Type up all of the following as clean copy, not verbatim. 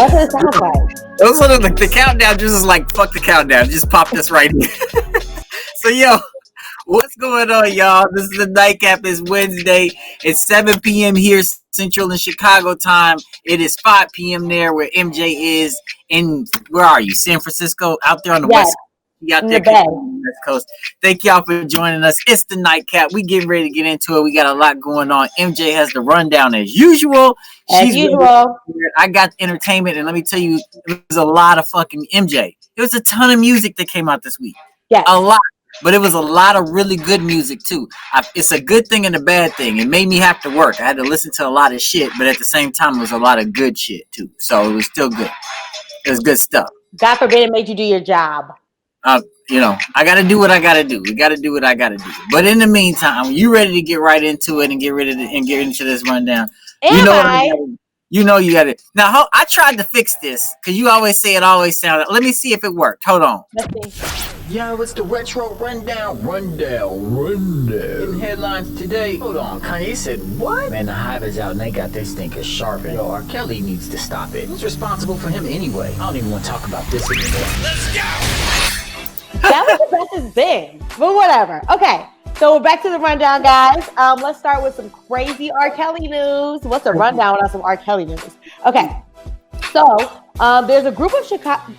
That's what it sounds like. Those are the countdown just is like fuck the countdown. Just pop this right here. So yo, what's going on, y'all? This is the Nite Kap. It's Wednesday. It's 7 p.m. here Central in Chicago time. It is 5 p.m. there where MJ is. In where are you? San Francisco? Out there on the West Coast. You out there on the West Coast. Thank y'all for joining us. It's the Nite Kap. We getting ready to get into it. We got a lot going on. MJ has the rundown as usual. As usual. I got entertainment, and let me tell you, it was a lot of fucking MJ. There was a ton of music that came out this week. Yeah, a lot. But it was a lot of really good music too. It's a good thing and a bad thing. It made me have to work. I had to listen to a lot of shit, but at the same time, it was a lot of good shit too. So it was still good. It was good stuff. God forbid it made you do your job. I got to do what I got to do. We got to do what I got to do. But in the meantime, you ready to get right into it and get into this rundown? You know you got it. Now, I tried to fix this because you always say it always sounded. Let me see if it worked. Hold on. Let's see. Yo, it's the retro rundown. In headlines today. Hold on, Kanye said what? Man, the Hive is out and they got this stinker sharpened. Yo, R. Kelly needs to stop it. Who's responsible for him anyway? I don't even want to talk about this anymore. Let's go! That was the best it's been. But whatever. Okay, so we're back to the rundown, guys. Let's start with some crazy R. Kelly news. What's a rundown without some R. Kelly news? Okay, so there's a group of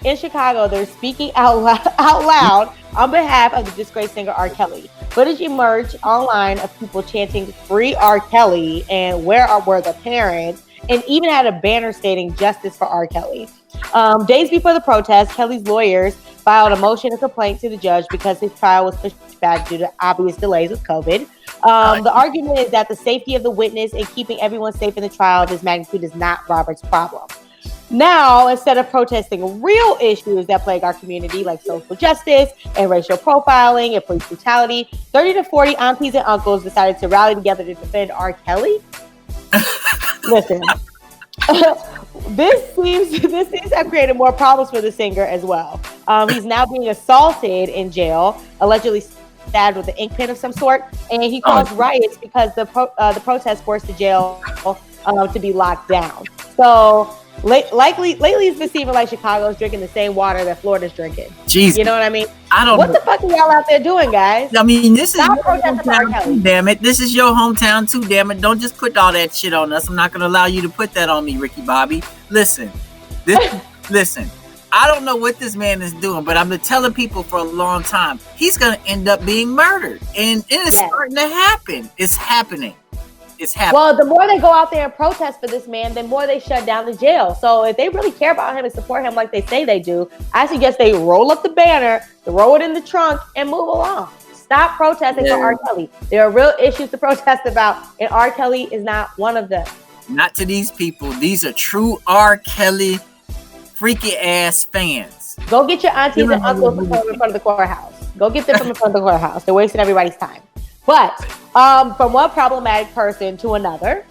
in Chicago that are speaking out loud on behalf of the disgraced singer R. Kelly. Footage emerged online of people chanting "Free R. Kelly" and "Where were the parents?" and even had a banner stating "Justice for R. Kelly." Days before the protest, Kelly's lawyers filed a motion of complaint to the judge because his trial was pushed back due to obvious delays with COVID. The argument is that the safety of the witness and keeping everyone safe in the trial of this magnitude is not Robert's problem. Now, instead of protesting real issues that plague our community, like social justice and racial profiling and police brutality, 30 to 40 aunties and uncles decided to rally together to defend R. Kelly. Listen, this seems to have created more problems for the singer as well. He's now being assaulted in jail, allegedly stabbed with an ink pen of some sort, and he caused riots because the protest forced the jail to be locked down. So lately it's been seeming like Chicago's drinking the same water that Florida's drinking. Jesus. You know what I mean? What the fuck are y'all out there doing, guys? I mean, this is your hometown too, damn it. This is your hometown too, damn it. Don't just put all that shit on us. I'm not going to allow you to put that on me, Ricky Bobby. Listen. I don't know what this man is doing, but I've been telling people for a long time, he's going to end up being murdered. And it's starting to happen. It's happening. Well, the more they go out there and protest for this man, the more they shut down the jail. So if they really care about him and support him like they say they do, I suggest they roll up the banner, throw it in the trunk, and move along. Stop protesting for R. Kelly. There are real issues to protest about, and R. Kelly is not one of them. Not to these people. These are true R. Kelly freaky ass fans. Go get your aunties and uncles from in front of the courthouse. Go get them from in front of the courthouse. They're wasting everybody's time. But from one problematic person to another,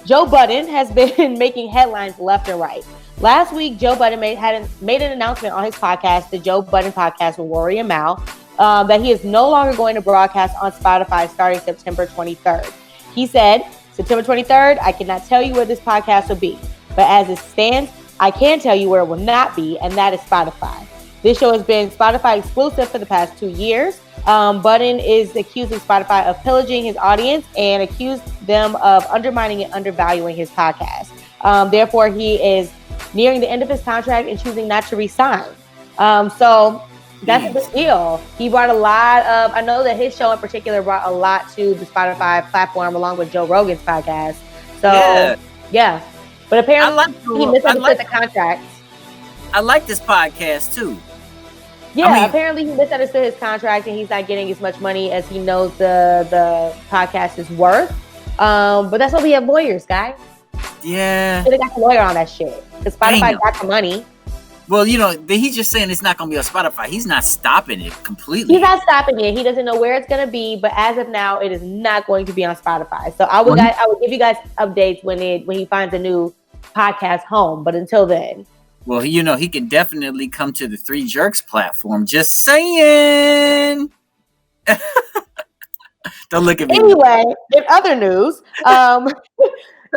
Joe Budden has been making headlines left and right. Last week, Joe Budden made an announcement on his podcast, the Joe Budden Podcast with Rory and Mal, that he is no longer going to broadcast on Spotify starting September 23rd. He said, September 23rd, I cannot tell you where this podcast will be. But as it stands, I can tell you where it will not be, and that is Spotify. This show has been Spotify exclusive for the past 2 years. Budden is accusing Spotify of pillaging his audience and accused them of undermining and undervaluing his podcast. Therefore, he is nearing the end of his contract and choosing not to resign. So that's a big deal. He brought a lot of, I know that his show in particular brought a lot to the Spotify platform along with Joe Rogan's podcast. So, yeah. But apparently he misunderstood the contract. I like this podcast too. Yeah, apparently he misunderstood his contract and he's not getting as much money as he knows the podcast is worth. But that's why we have lawyers, guys. Yeah. Should have got the lawyer on that shit. Because Spotify got the money. Well, he's just saying it's not going to be on Spotify. He's not stopping it completely. He's not stopping it. He doesn't know where it's going to be, but as of now, it is not going to be on Spotify. So I will give you guys updates when he finds a new podcast home. But until then. Well, he can definitely come to the Three Jerks platform. Just saying. Don't look at me. Anyway, in other news,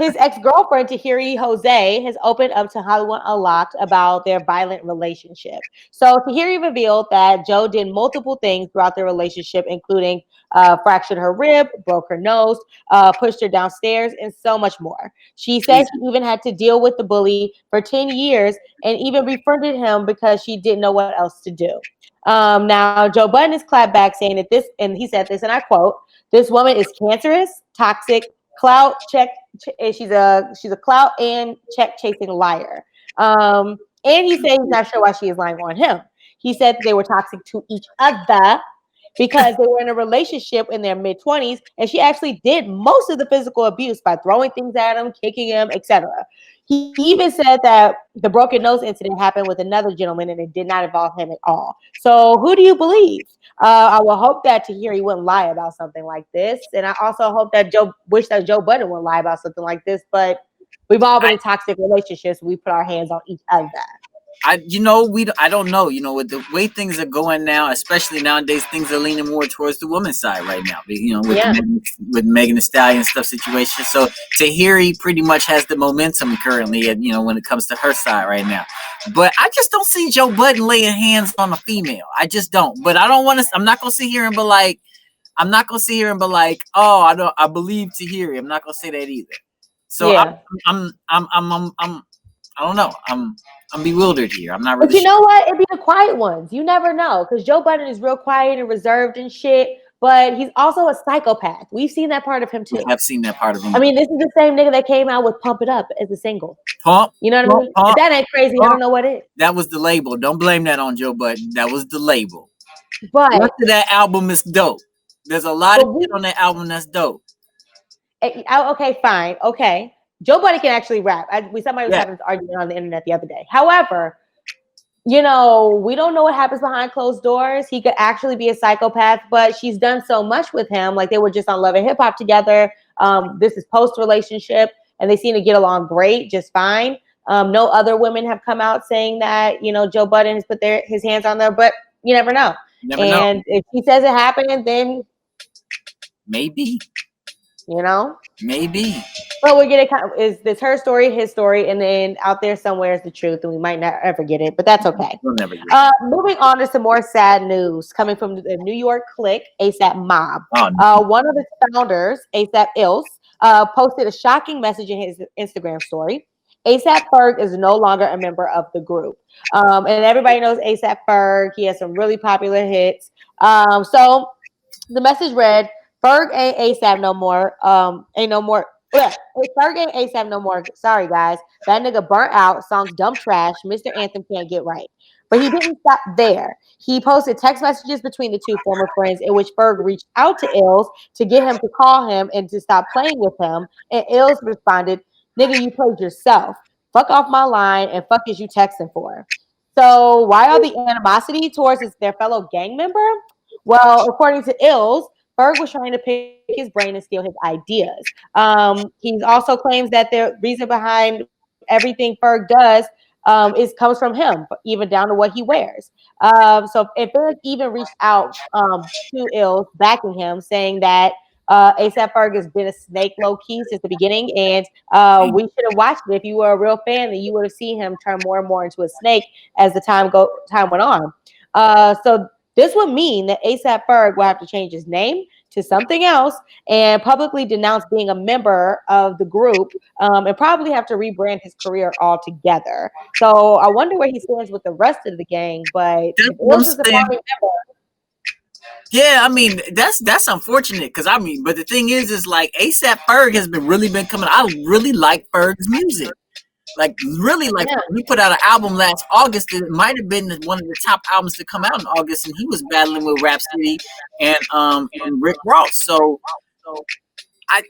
His ex-girlfriend, Tahiri Jose, has opened up to Hollywood Unlocked about their violent relationship. So Tahiri revealed that Joe did multiple things throughout their relationship, including fractured her rib, broke her nose, pushed her downstairs, and so much more. She said she even had to deal with the bully for 10 years and even befriended him because she didn't know what else to do. Now, Joe Budden is clapped back saying that this, and he said this, and I quote, "This woman is cancerous, toxic, clout check. She's a clout and check chasing liar." And he said he's not sure why she is lying on him. He said that they were toxic to each other because they were in a relationship in their mid-20s, and she actually did most of the physical abuse by throwing things at him, kicking him, etc. He even said that the broken nose incident happened with another gentleman and it did not involve him at all. So who do you believe? I will hope that Tahiri wouldn't lie about something like this, and I also hope that Joe Budden wouldn't lie about something like this. But we've all been in toxic relationships. We put our hands on each other. I don't know. With the way things are going now, especially nowadays, things are leaning more towards the woman's side right now. With Megan Thee Stallion stuff situation. So Tahiri pretty much has the momentum currently, when it comes to her side right now. But I just don't see Joe Budden laying hands on a female. I just don't. But I don't want to. I'm not gonna sit here and be like, oh, I believe Tahiri. I'm not gonna say that either. So yeah. I'm I don't know. I'm bewildered here. I'm not really. But you know what? It'd be the quiet ones. You never know, because Joe Budden is real quiet and reserved and shit. But he's also a psychopath. We've seen that part of him too. I've seen that part of him. I mean, this is the same nigga that came out with "Pump It Up" as a single. Pump. You know what I mean? If that ain't crazy, I don't know what is. That was the label. Don't blame that on Joe Budden. That was the label. But the rest of that album is dope. There's a lot of shit on that album that's dope. Okay, fine. Okay. Joe Budden can actually rap. Somebody was having this argument on the internet the other day. However, we don't know what happens behind closed doors. He could actually be a psychopath, but she's done so much with him. Like, they were just on Love and Hip Hop together. This is post-relationship, and they seem to get along great, just fine. No other women have come out saying that, Joe Budden has put his hands on there, but you never know. If he says it happened, then maybe. Maybe. But we'll get it. Is this her story, his story, and then out there somewhere is the truth, and we might not ever get it, but that's okay. We'll never get it. Moving on to some more sad news coming from the New York clique, ASAP Mobb. Oh, no. One of its founders, ASAP Ills, posted a shocking message in his Instagram story. ASAP Ferg is no longer a member of the group. And everybody knows ASAP Ferg. He has some really popular hits. So the message read, "Ferg ain't ASAP no more. Ain't no more. Ferg ain't ASAP no more. Sorry, guys. That nigga burnt out. Song's dumb trash. Mr. Anthem can't get right." But he didn't stop there. He posted text messages between the two former friends in which Ferg reached out to Ills to get him to call him and to stop playing with him. And Ills responded, "Nigga, you played yourself. Fuck off my line, and fuck is you texting for?" So why all the animosity towards their fellow gang member? Well, according to Ills, Ferg was trying to pick his brain and steal his ideas. He also claims that the reason behind everything Ferg does comes from him, even down to what he wears. So if Ferg even reached out to Ills, backing him, saying that ASAP Ferg has been a snake low-key since the beginning, and we should have watched it. If you were a real fan, then you would have seen him turn more and more into a snake as the time went on. So this would mean that ASAP Ferg will have to change his name to something else and publicly denounce being a member of the group, and probably have to rebrand his career altogether. So I wonder where he stands with the rest of the gang. But yeah, I mean that's unfortunate because but the thing is like ASAP Ferg has really been coming. I really like Ferg's music. He put out an album last August. It might have been one of the top albums to come out in August, and he was battling with Rhapsody and Rick Ross. So I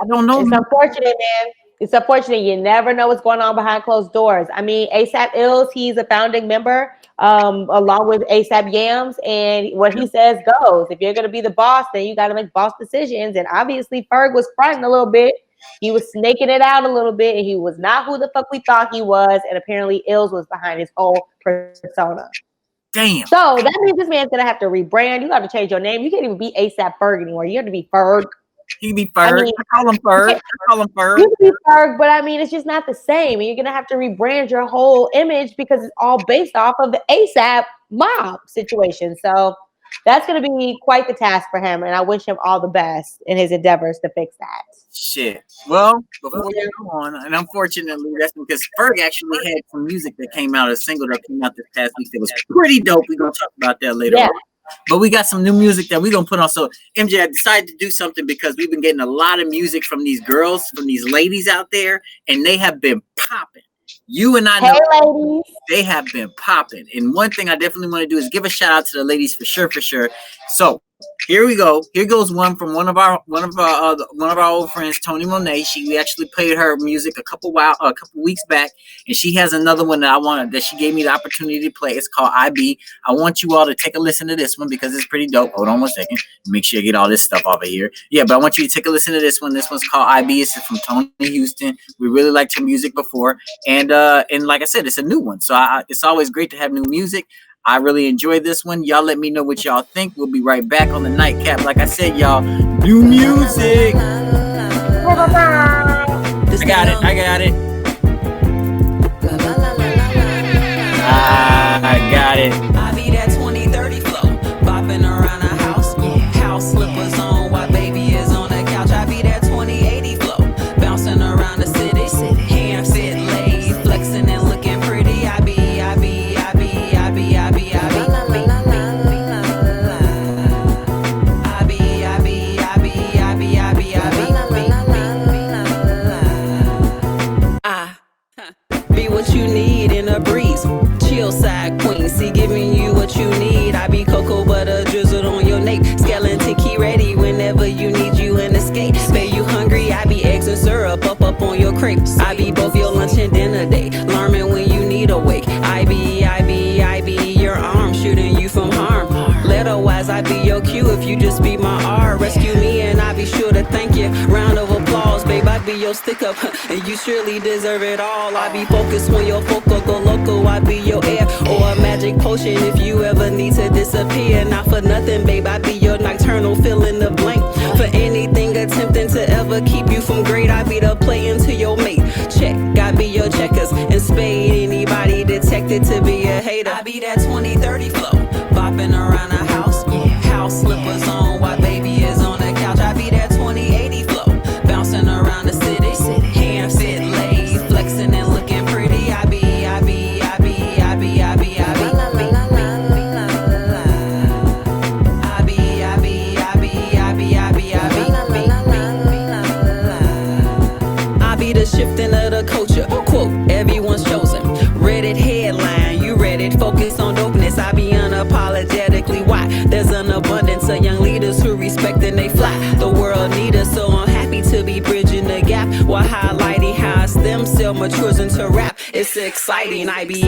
don't know. It's unfortunate, man. It's unfortunate. You never know what's going on behind closed doors. I mean, ASAP Ills, he's a founding member, along with ASAP Yams, and what he says goes. If you're gonna be the boss, then you got to make boss decisions. And obviously, Ferg was fronting a little bit. He was snaking it out a little bit, and he was not who the fuck we thought he was. And apparently, Ills was behind his whole persona. Damn. So that means this man's gonna have to rebrand. You got to change your name. You can't even be ASAP Ferg anymore. You have to be Ferg. He be Ferg. I call him Ferg. You can be Ferg, but I mean, it's just not the same. And you're gonna have to rebrand your whole image because it's all based off of the ASAP Mobb situation. So that's gonna be quite the task for him, and I wish him all the best in his endeavors to fix that. Shit. Well, before we go on, and unfortunately, that's because Ferg actually had some music that came out, a single that came out this past week that was pretty dope. We're gonna talk about that later on. But we got some new music that we're gonna put on. So MJ, I decided to do something because we've been getting a lot of music from these girls, from these ladies out there, and they have been popping. You and I know ladies. They have been popping. And one thing I definitely want to do is give a shout out to the ladies for sure. So here we go. Here goes one from one of our old friends, Toni Monet. We actually played her music a couple weeks back, and she has another one that she gave me the opportunity to play. It's called IB. I want you all to take a listen to this one because it's pretty dope. Hold on one second. Make sure you get all this stuff off of here. Yeah, but I want you to take a listen to this one. This one's called IB. It's from Toni Houston. We really liked her music before, and like I said, it's a new one. So it's always great to have new music. I really enjoyed this one. Y'all let me know what y'all think. We'll be right back on the Nite Kap. Like I said, y'all, new music. I got it. I got it. I be that 20-30 flow, bopping around the house. House slippers on while baby is on the couch. I be that 20-80 flow, bouncing around the city. Hands sit laid, flexing and looking pretty. I be. Be what you need in a breeze. Chill side queen, see giving you what you need. I be cocoa butter drizzled on your nape. Skeleton key ready whenever you need you in the skate. Say you hungry, I be eggs and syrup up on your crepe. I be both your lunch and dinner date. Alarming when you need a wake. I be your arm shooting you from harm. Letterwise, I be your cue if you just be my R. Rescue me and I be sure to thank you. Round of applause, babe, I be your stick up. And you surely deserve it all. I be focused when your focal go loco. I be your air or a magic potion if you ever need to disappear. Not for nothing, babe, I be your nocturnal fill in the blank. For anything attempting to ever keep you from great, I be the play into your mate. Check, I be your checkers and spade. Anybody detected to be a hater. I be that 20-30 flow, bopping around the house. House slippers on while baby is on the couch. I be that 20-80 flow, bouncing around the city. Hands sit laid, flexing and looking pretty. I be. The shifting of the culture, quote, everyone's chosen. Reddit headline, you read it, focus on dopeness. I be unapologetically why there's an abundance of young leaders who respect and they fly. The world need us, so I'm happy to be bridging the gap while highlighting how STEM cell matures into rap. It's exciting. I be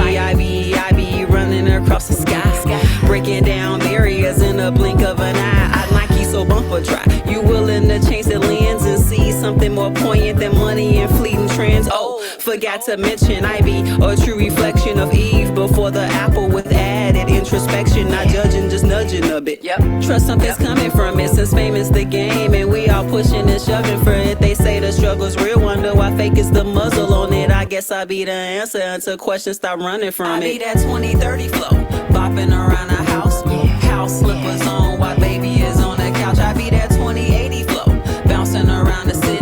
running across the sky, breaking down barriers in a blink of an eye. I Nike so bumper dry. You willing to change the lens and see something more poignant than money and fleeting trends? Oh, forgot to mention I be a true reflection of Eve before the apple with added introspection. Not judging, just nudging a bit. Yep. Trust something's coming from it since fame is the game and we all pushing and shoving for it. They say the struggle's real, wonder why fake is the muzzle on it. I guess I be the answer until questions stop running from it. I be that 20-30 flow, bopping around the house. House slippers on while baby is on the couch. I be that 20-80 flow, bouncing around the city.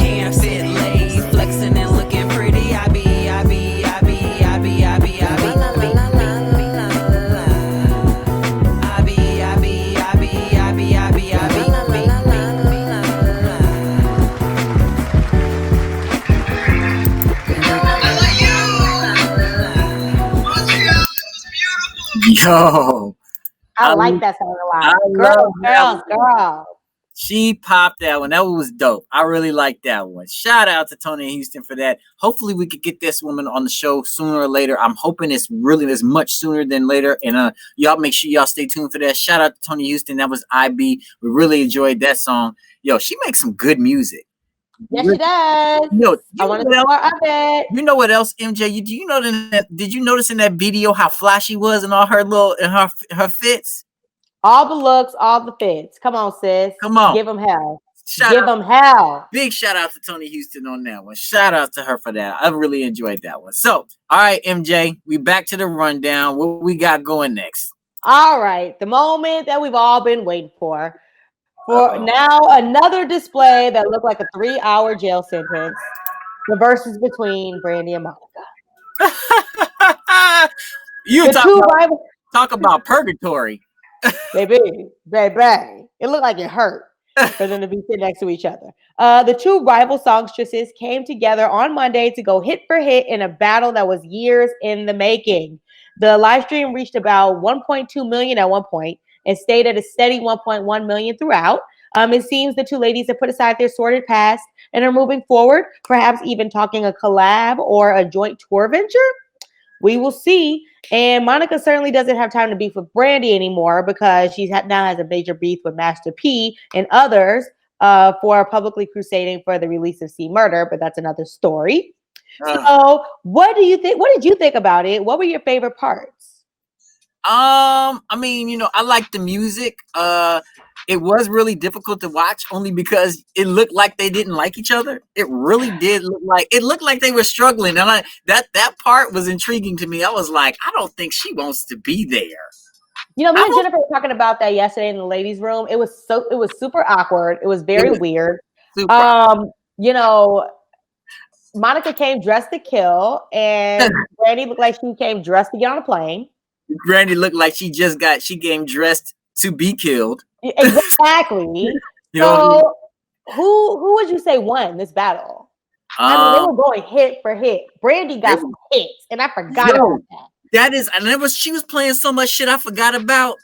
Hands sit laid, flexing and looking pretty. I be. Yo, I like that song a lot. Girl. She popped that one. That one was dope. I really like that one. Shout out to Toni Houston for that. Hopefully we could get this woman on the show sooner or later. I'm hoping it's much sooner than later. And y'all make sure y'all stay tuned for that. Shout out to Toni Houston. That was IB. We really enjoyed that song. Yo, she makes some good music. Yes, she does. I want to know more of it. You know what else, MJ? Did you notice in that video how fly she was and all her her fits? All the looks, all the fits. Come on, sis. Come on. Give them hell. Give them hell. Big shout out to Toni Houston on that one. Shout out to her for that. I really enjoyed that one. So, all right, MJ, we back to the rundown. What we got going next? All right, the moment that we've all been waiting for. Now another display that looked like a 3-hour jail sentence. The Verzuz between Brandy and Monica. You talk about purgatory. Baby. It looked like it hurt for them to be sitting next to each other. The two rival songstresses came together on Monday to go hit for hit in a battle that was years in the making. The live stream reached about 1.2 million at one point and stayed at a steady 1.1 million throughout. It seems the two ladies have put aside their sordid past and are moving forward, perhaps even talking a collab or a joint tour venture. We will see. And Monica certainly doesn't have time to beef with Brandy anymore because she now has a major beef with Master P and others for publicly crusading for the release of C Murder, but that's another story. So what do you think? What did you think about it? What were your favorite parts? I mean, I like the music. It was really difficult to watch only because it looked like they didn't like each other. It really did look like they were struggling. And that part was intriguing to me. I was like, I don't think she wants to be there. Me and Jennifer were talking about that yesterday in the ladies' room. It was super awkward. It was very weird. Monica came dressed to kill, and Brandy looked like she came dressed to get on a plane. Brandy looked like she came dressed to be killed. Exactly. So, who would you say won this battle? They were going hit for hit. Brandy got some hits, and I forgot about that. She was playing so much shit I forgot about.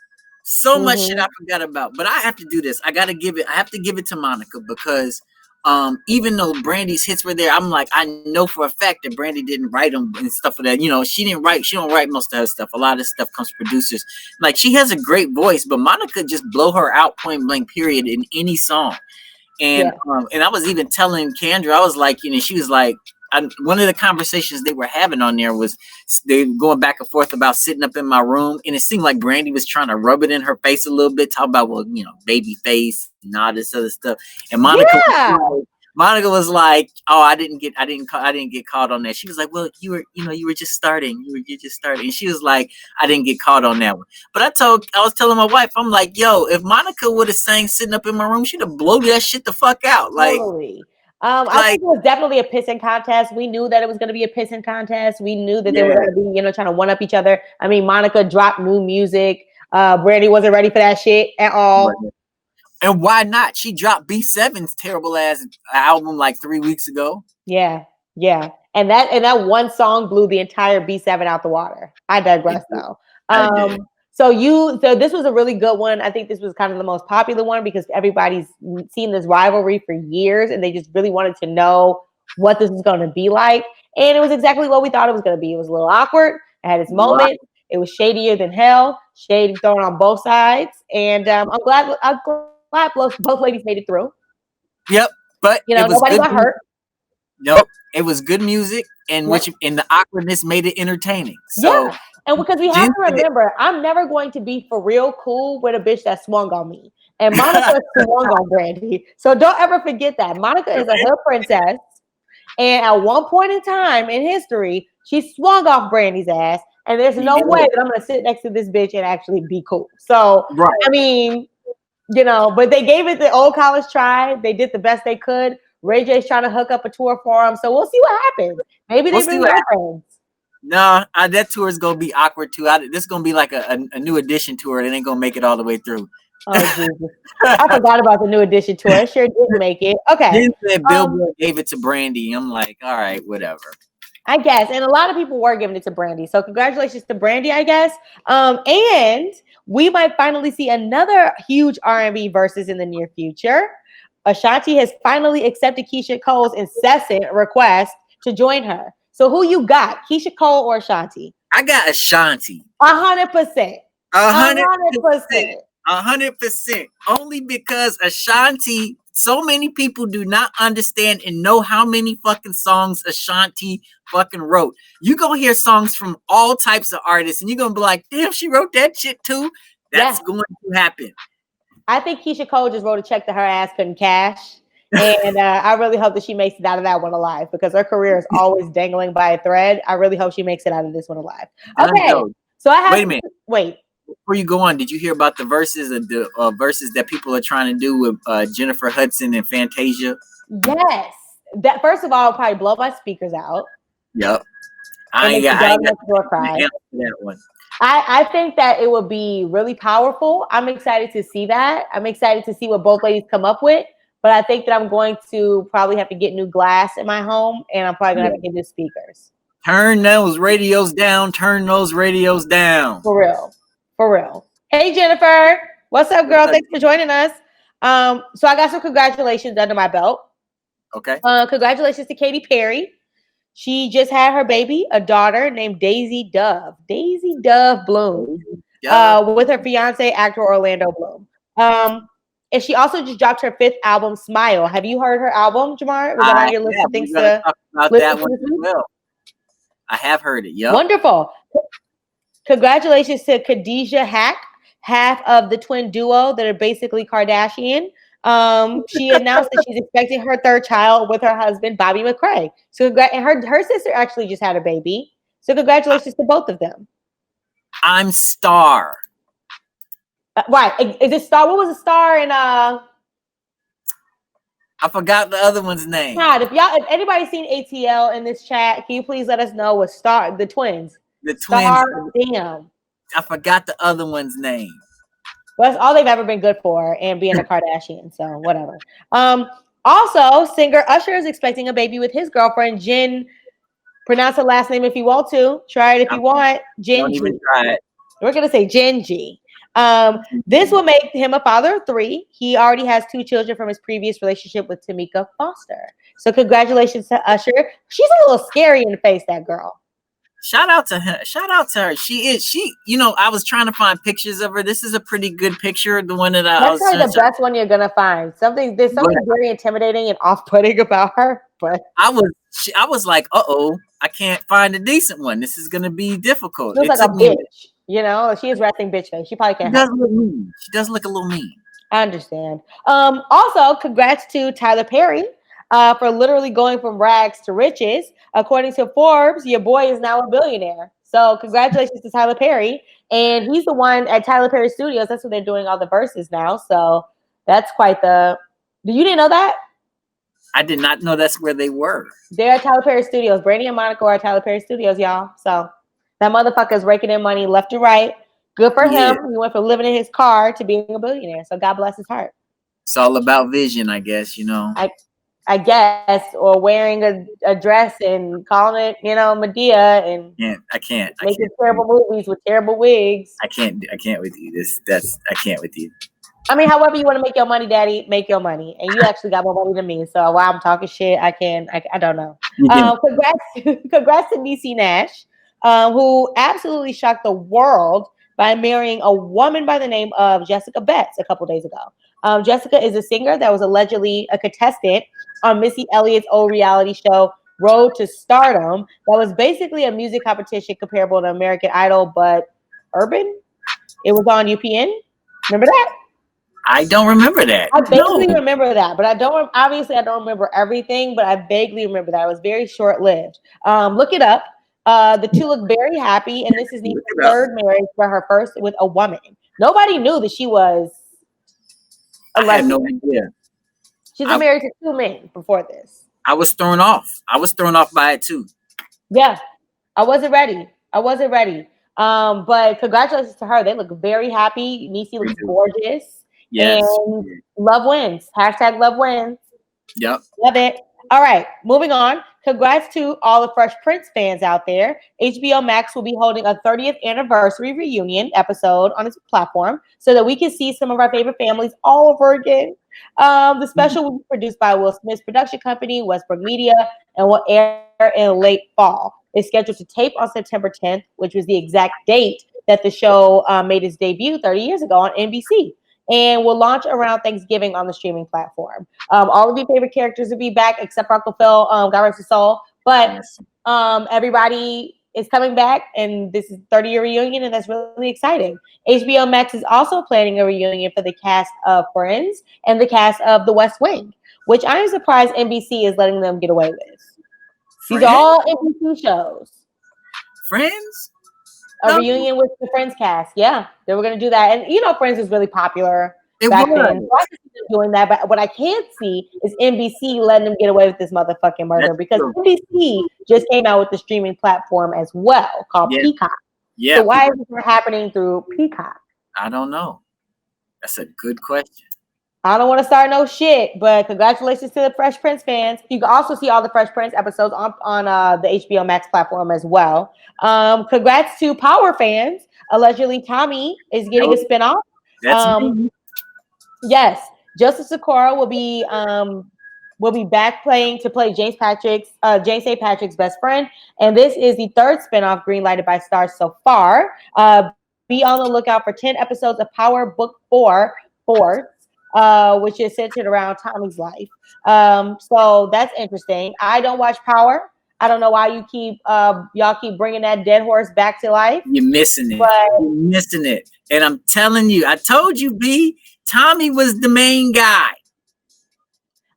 Much shit I forgot about. But I have to do this. I have to give it to Monica because even though Brandy's hits were there, I'm like, I know for a fact that Brandy didn't write them and stuff like that. She don't write most of her stuff. A lot of stuff comes from producers. Like, she has a great voice, but Monica just blow her out point blank period in any song. And and I was even telling Kendra, I was like, she was like, one of the conversations they were having on there was they going back and forth about sitting up in my room, and it seemed like Brandy was trying to rub it in her face a little bit, talk about baby face and all this other stuff. And Monica was like, "Oh, I didn't get caught on that." She was like, "Well, you were just starting. You're just starting." And she was like, "I didn't get caught on that one." But I was telling my wife, I'm like, "Yo, if Monica would have sang sitting up in my room, she'd have blown that shit the fuck out." Like, totally. I think it was definitely a pissing contest. We knew that it was going to be a pissing contest. We knew that they were going to be, trying to one up each other. I mean, Monica dropped new music. Brandy wasn't ready for that shit at all. Right. And why not? She dropped B7's terrible ass album like 3 weeks ago. Yeah. And that one song blew the entire B7 out the water. I digress though. So this was a really good one. I think this was kind of the most popular one because everybody's seen this rivalry for years and they just really wanted to know what this is going to be like. And it was exactly what we thought it was going to be. It was a little awkward. It had its moment. It was shadier than hell. Shade thrown on both sides. And I'm glad both ladies made it through. Yep. But nobody got hurt. Nope. It was good music and the awkwardness made it entertaining. So and because we have to remember, I'm never going to be for real cool with a bitch that swung on me. And Monica swung on Brandy. So don't ever forget that. Monica is a hood princess. And at one point in time in history, she swung off Brandy's ass. And there's no way that I'm going to sit next to this bitch and actually be cool. So, I mean, but they gave it the old college try. They did the best they could. Ray J's trying to hook up a tour for him. So we'll see what happens. Maybe they've been friends. No, that tour is gonna be awkward too. This is gonna be like a new edition tour. It ain't gonna make it all the way through. Oh Jesus! I forgot about the new edition tour. It sure didn't make it. Okay. Then said Billboard gave it to Brandy. I'm like, all right, whatever. I guess, and a lot of people were giving it to Brandy. So congratulations to Brandy, I guess. And we might finally see another huge R&B versus in the near future. Ashanti has finally accepted Keisha Cole's incessant request to join her. So who you got, Keisha Cole or Ashanti? I got Ashanti. 100%. 100%. Only because Ashanti, so many people do not understand and know how many fucking songs Ashanti fucking wrote. You're going to hear songs from all types of artists and you're going to be like, damn, she wrote that shit too? That's going to happen. I think Keisha Cole just wrote a check that her ass couldn't cash. And I really hope that she makes it out of that one alive because her career is always dangling by a thread. I really hope she makes it out of this one alive. Okay, so I have Wait a minute. Wait. Before you go on, did you hear about the verses that people are trying to do with Jennifer Hudson and Fantasia? Yes. That first of all, I'll probably blow my speakers out. Yep. I ain't got that one. I think that it would be really powerful. I'm excited to see that. I'm excited to see what both ladies come up with. But I think that I'm going to probably have to get new glass in my home, and I'm probably going to have to get new speakers. Turn those radios down. Turn those radios down. For real. For real. Hey, Jennifer. What's up, girl? Thanks for joining us. So I got some congratulations under my belt. Okay. Congratulations to Katy Perry. She just had her baby, a daughter named Daisy Dove. Daisy Dove Bloom. With her fiance, actor Orlando Bloom. And she also just dropped her 5th album, Smile. Have you heard her album, Jamar? Was that on your list of things to talk about that one as well? I have heard it. Yep. Wonderful. Congratulations to Khadijah Hack, half of the twin duo that are basically Kardashian. She announced that she's expecting her 3rd child with her husband, Bobby McCray. So and her sister actually just had a baby. So congratulations to both of them. I'm Star. Right. Is it Star? What was the star in I forgot the other one's name. God, if anybody's seen ATL in this chat, can you please let us know what Star, the twins? The Star, twins. damn. I forgot the other one's name. Well, that's all they've ever been good for, and being a Kardashian, so whatever. Also, singer Usher is expecting a baby with his girlfriend, Jen. Pronounce her last name if you want to. Try it if you want. Jen. Don't even try it. We're going to say Genji. This will make him a father of 3. He already has 2 children from his previous relationship with Tamika Foster. So congratulations to Usher. She's a little scary in the face, that girl. Shout out to her. I was trying to find pictures of her. This is a pretty good picture. The one that that's probably the best one you're gonna find. There's something very intimidating and off-putting about her. But I was like, I can't find a decent one. This is gonna be difficult. She looks like a bitch. You know, she is resting bitch face. She probably can't. She does look a little mean. I understand. Also, congrats to Tyler Perry for literally going from rags to riches. According to Forbes, your boy is now a billionaire. So congratulations to Tyler Perry. And he's the one at Tyler Perry Studios. That's where they're doing all the verses now. So that's quite you didn't know that? I did not know that's where they were. They're at Tyler Perry Studios. Brandy and Monica are at Tyler Perry Studios, y'all. So that motherfucker's raking in money left to right. Good for him. He went from living in his car to being a billionaire. So God bless his heart. It's all about vision, I guess, I guess, or wearing a dress and calling it, Medea, and I can't making terrible movies with terrible wigs. I can't with you. I can't with you. I mean, however you want to make your money, Daddy, make your money, and you actually got more money than me. So while I'm talking shit, I don't know. Congrats to Niecy Nash, who absolutely shocked the world by marrying a woman by the name of Jessica Betts a couple days ago. Jessica is a singer that was allegedly a contestant on Missy Elliott's old reality show, Road to Stardom. That was basically a music competition comparable to American Idol, but urban. It was on UPN. Remember that? I don't remember that. I vaguely remember that, but I don't remember everything, but I vaguely remember that. It was very short-lived. Look it up. The two look very happy, and this is the 3rd marriage for her, first with a woman. Nobody knew that she was a lesbian. I had no idea. She's been married to 2 men before this. I was thrown off. By it too. Yeah, I wasn't ready. But congratulations to her. They look very happy. Niecy looks gorgeous. Yes. And love wins. # love wins. Yep. Love it. All right, moving on. Congrats to all the Fresh Prince fans out there. HBO Max will be holding a 30th anniversary reunion episode on its platform so that we can see some of our favorite families all over again. The special will be produced by Will Smith's production company, Westbrook Media, and will air in late fall. It's scheduled to tape on September 10th, which was the exact date that the show made its debut 30 years ago on NBC. And will launch around Thanksgiving on the streaming platform. All of your favorite characters will be back except for Uncle Phil, God rest his soul. But everybody is coming back, and this is 30-year reunion, and that's really exciting. HBO Max is also planning a reunion for the cast of Friends and the cast of The West Wing, which I am surprised NBC is letting them get away with. These are all NBC shows. Friends? A reunion with the Friends cast. Yeah, they were going to do that. And, you know, Friends was really popular It back was. then. So I can see them doing that. But what I can't see is NBC letting them get away with this motherfucking murder. That's because true. NBC just came out with the streaming platform as well called Peacock. Yeah. So why is this happening through Peacock? I don't know. That's a good question. I don't want to start no shit, but congratulations to the Fresh Prince fans. You can also see all the Fresh Prince episodes on the HBO Max platform as well. Congrats to Power fans. Allegedly, Tommy is getting a spinoff. That's me. Yes, Joseph Sikora will be back to play James St. Patrick's best friend, and this is the third spinoff greenlighted by Starz so far. Be on the lookout for 10 episodes of Power Book 4, which is centered around Tommy's life. So that's interesting. I don't watch Power. I don't know why y'all keep bringing that dead horse back to life. You're missing it. But you're missing it. And I'm telling you, I told you, B, Tommy was the main guy.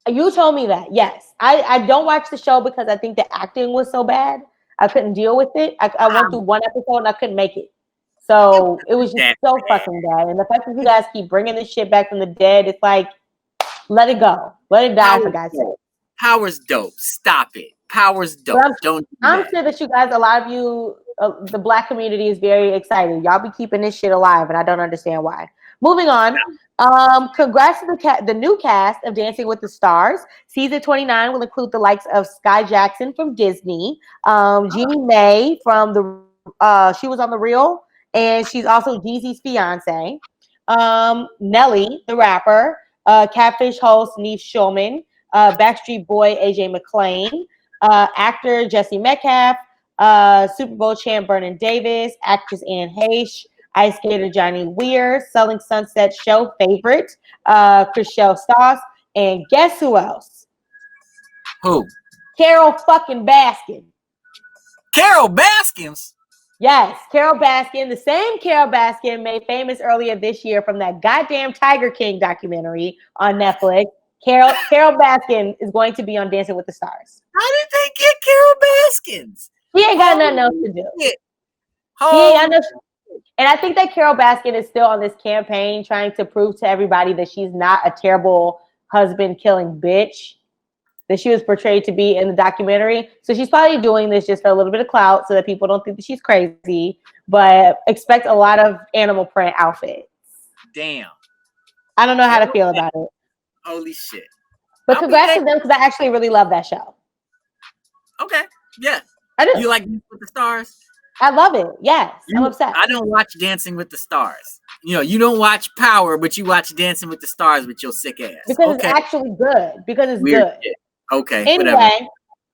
You told me that. Yes. I don't watch the show because I think the acting was so bad. I couldn't deal with it. I went through one episode and I couldn't make it. So it was just so fucking bad. And the fact that you guys keep bringing this shit back from the dead, it's like, let it go. Let it die, for God's sake. Power's dope. Stop it. Power's dope. I'm sure that you guys, a lot of you, the Black community is very excited. Y'all be keeping this shit alive, and I don't understand why. Moving on. Congrats to the new cast of Dancing with the Stars. Season 29 will include the likes of Sky Jackson from Disney, Jeannie Mae from she was on The Real, and she's also Jeezy's fiance. Nelly, the rapper, Catfish host Neef Schulman, Backstreet Boy AJ McClain, actor Jesse Metcalf, Super Bowl champ Vernon Davis, actress Anne Heche, ice skater Johnny Weir, Selling Sunset show favorite Chriselle Stoss, and guess who else? Who? Carol fucking Baskin. Carol Baskins? Yes, Carol Baskin, the same Carol Baskin made famous earlier this year from that goddamn Tiger King documentary on Netflix. Carol Baskin is going to be on Dancing with the Stars. How did they get Carol Baskins? She ain't got nothing else to do. And I think that Carol Baskin is still on this campaign trying to prove to everybody that she's not a terrible husband-killing bitch that she was portrayed to be in the documentary. So she's probably doing this just for a little bit of clout so that people don't think that she's crazy, but expect a lot of animal print outfits. Damn. I don't know how to feel about it. Holy shit. But congrats to them because I actually really love that show. Okay. Yeah. I do. You like Dancing with the Stars? I love it. Yes. I'm obsessed. I don't watch Dancing with the Stars. You know, you don't watch Power, but you watch Dancing with the Stars with your sick ass. Because it's actually good. Because it's Weird good. Shit. Okay.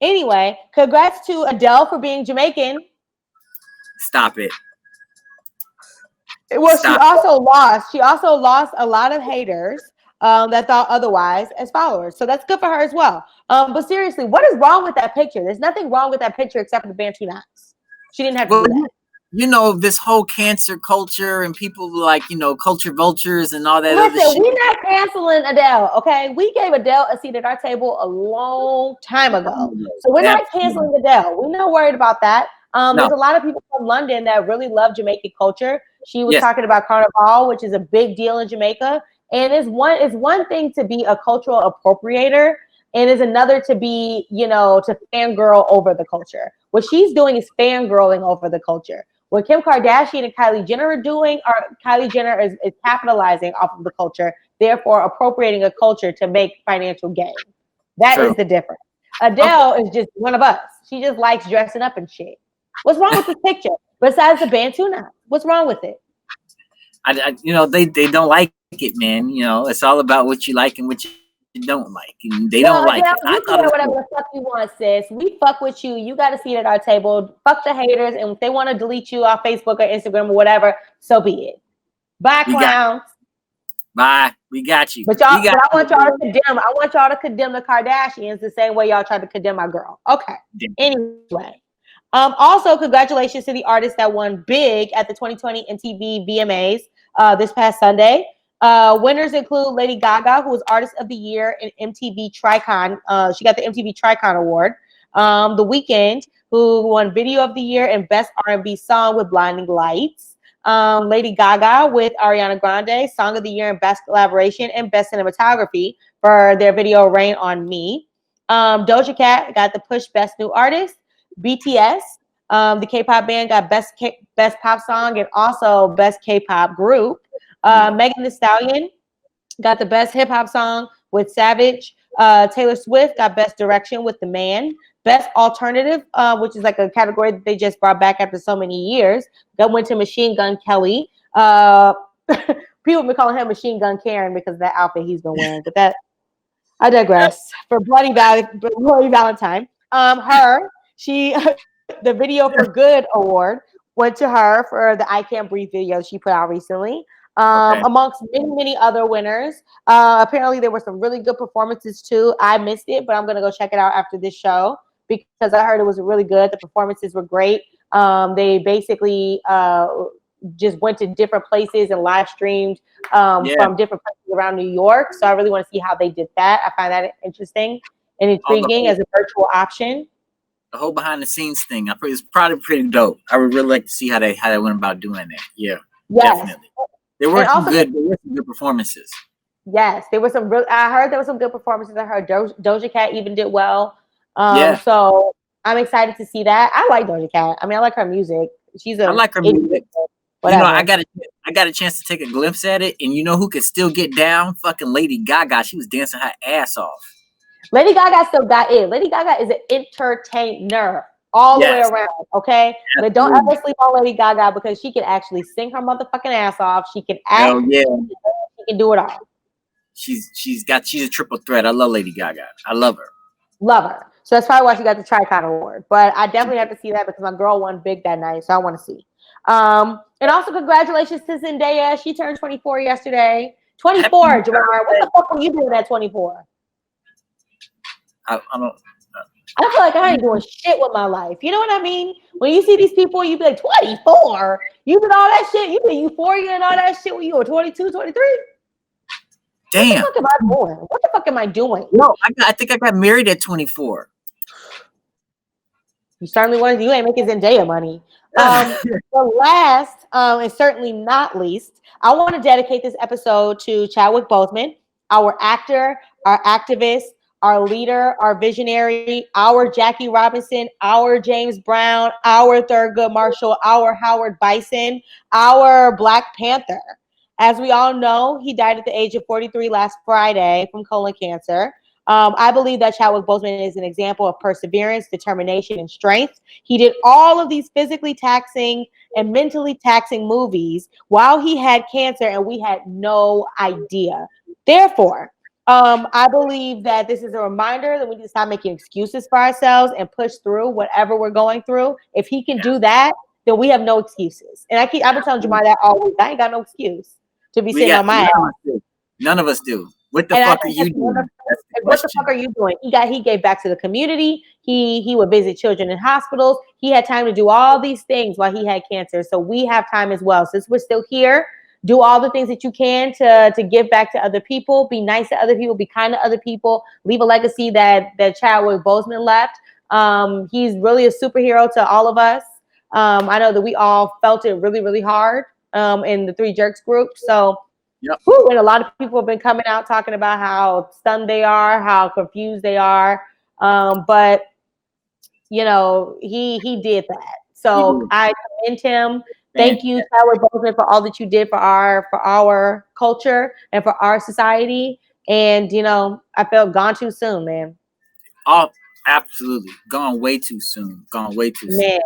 Anyway, congrats to Adele for being Jamaican. Stop it. Well, she also lost a lot of haters that thought otherwise as followers. So that's good for her as well. But seriously, what is wrong with that picture? There's nothing wrong with that picture except for the Bantu knots. She didn't have to do that. You know, this whole cancer culture and people like, you know, culture vultures and all that other Listen, shit. we're not canceling Adele, okay? We gave Adele a seat at our table a long time ago. So we're not canceling Adele. We're not worried about that. There's a lot of people from London that really love Jamaican culture. She was talking about Carnival, which is a big deal in Jamaica. And it's one thing to be a cultural appropriator, and it's another to be, you know, to fangirl over the culture. What she's doing is fangirling over the culture. What Kim Kardashian and Kylie Jenner are doing, Kylie Jenner is capitalizing off of the culture, therefore appropriating a culture to make financial gain. That is the difference. Adele is just one of us. She just likes dressing up and shit. What's wrong with this picture? Besides the Bantu knot, what's wrong with it? You know, they don't like it, man. You know, it's all about what you like and what you don't like, and they don't like it. You can whatever the fuck you want, sis. We fuck with you. You got a seat at our table. Fuck the haters, and if they want to delete you off Facebook or Instagram or whatever, so be it. Bye, clowns. Bye. We got you. But I want y'all to condemn. I want y'all to condemn the Kardashians the same way y'all tried to condemn my girl. Okay. Anyway, Also, congratulations to the artist that won big at the 2020 MTV VMAs this past Sunday. Winners include Lady Gaga, who was Artist of the Year in MTV Tricon. She got the MTV Tricon Award. The Weeknd, who won Video of the Year and Best R&B Song with Blinding Lights. Lady Gaga with Ariana Grande, Song of the Year and Best Collaboration and Best Cinematography for their video Rain on Me. Doja Cat got the Push Best New Artist. BTS, the K-pop band, got Best Pop Song and also Best K-pop Group. Megan Thee Stallion got the Best Hip Hop Song with Savage. Taylor Swift got Best Direction with The Man. Best Alternative, which is like a category that they just brought back after so many years, that went to Machine Gun Kelly. People have been calling him Machine Gun Karen because of that outfit he's been wearing. But that, I digress. For Bloody Valentine, the Video for Good award went to her for the I Can't Breathe video she put out recently. Amongst many other winners. Apparently there were some really good performances too. I missed it, but I'm gonna go check it out after this show because I heard it was really good. The performances were great. They basically just went to different places and live streamed from different places around New York. So I really want to see how they did that. I find that interesting and intriguing as a virtual option. The whole behind the scenes thing, it's probably pretty dope. I would really like to see how they went about doing that. Yeah, definitely. There were some good performances. Yes, there were some. I heard there were some good performances. I heard Doja Cat even did well. So I'm excited to see that. I like Doja Cat. I mean, I like her music. I like her music. Whatever. You know, I got a chance to take a glimpse at it, and you know who could still get down? Fucking Lady Gaga. She was dancing her ass off. Lady Gaga still got it. Lady Gaga is an entertainer all the way around, okay? Absolutely. But don't ever sleep on Lady Gaga because she can actually sing her motherfucking ass off. She can act. She can do it all. She's a triple threat. I love Lady Gaga. I love her. Love her. So that's probably why she got the Tricon Award. But I definitely have to see that because my girl won big that night, so I want to see. And also congratulations to Zendaya. She turned 24 yesterday. 24, Jamar. What the fuck were you doing at 24? I feel like I ain't doing shit with my life. You know what I mean? When you see these people, you be like, 24? You did all that shit? You did euphoria and all that shit when you were 22, 23? Damn. What the fuck am I doing? What the fuck am I doing? No, I think I got married at 24. You certainly wanted. You ain't making Zendaya money. The last, and certainly not least, I want to dedicate this episode to Chadwick Boseman, our actor, our activist, our leader, our visionary, our Jackie Robinson, our James Brown, our Thurgood Marshall, our Howard Bison, our Black Panther. As we all know, he died at the age of 43 last Friday from colon cancer. I believe that Chadwick Boseman is an example of perseverance, determination, and strength. He did all of these physically taxing and mentally taxing movies while he had cancer, and we had no idea. Therefore, I believe that this is a reminder that we need to stop making excuses for ourselves and push through whatever we're going through. If he can do that, then we have no excuses. And I've been telling Jamar that all week. I ain't got no excuse to be sitting on my ass. None of us do. What the fuck are you doing? What the fuck are you doing? He gave back to the community. He would visit children in hospitals. He had time to do all these things while he had cancer. So we have time as well. Since we're still here, do all the things that you can to give back to other people. Be nice to other people. Be kind to other people. Leave a legacy that Chadwick Boseman left. He's really a superhero to all of us. I know that we all felt it really, really hard in the Three Jerks group. So, and a lot of people have been coming out talking about how stunned they are, how confused they are. But, you know, he did that. So I commend him. Thank you, Chadwick Boseman, for all that you did for our culture and for our society. And, you know, I felt gone too soon, man. Oh, absolutely. Gone way too soon. Gone way too soon.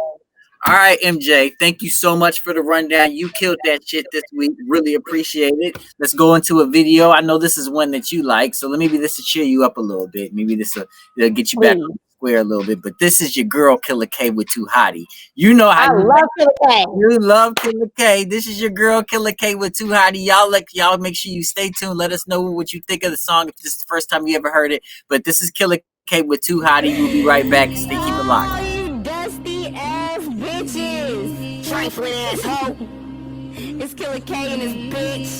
All right, MJ, thank you so much for the rundown. You killed that shit this week. Really appreciate it. Let's go into a video. I know this is one that you like, so maybe this will cheer you up a little bit. Maybe this will get you back on the square a little bit. But this is your girl, Killer K with Too Hotty. You know how I love Killer K. You love Killer K. This is your girl, Killer K with Too Hotty. Y'all make sure you stay tuned. Let us know what you think of the song if this is the first time you ever heard it. But this is Killer K with Too Hotty. We'll be right back. Keep it locked. trifling asshole. It's Killer K and his bitch.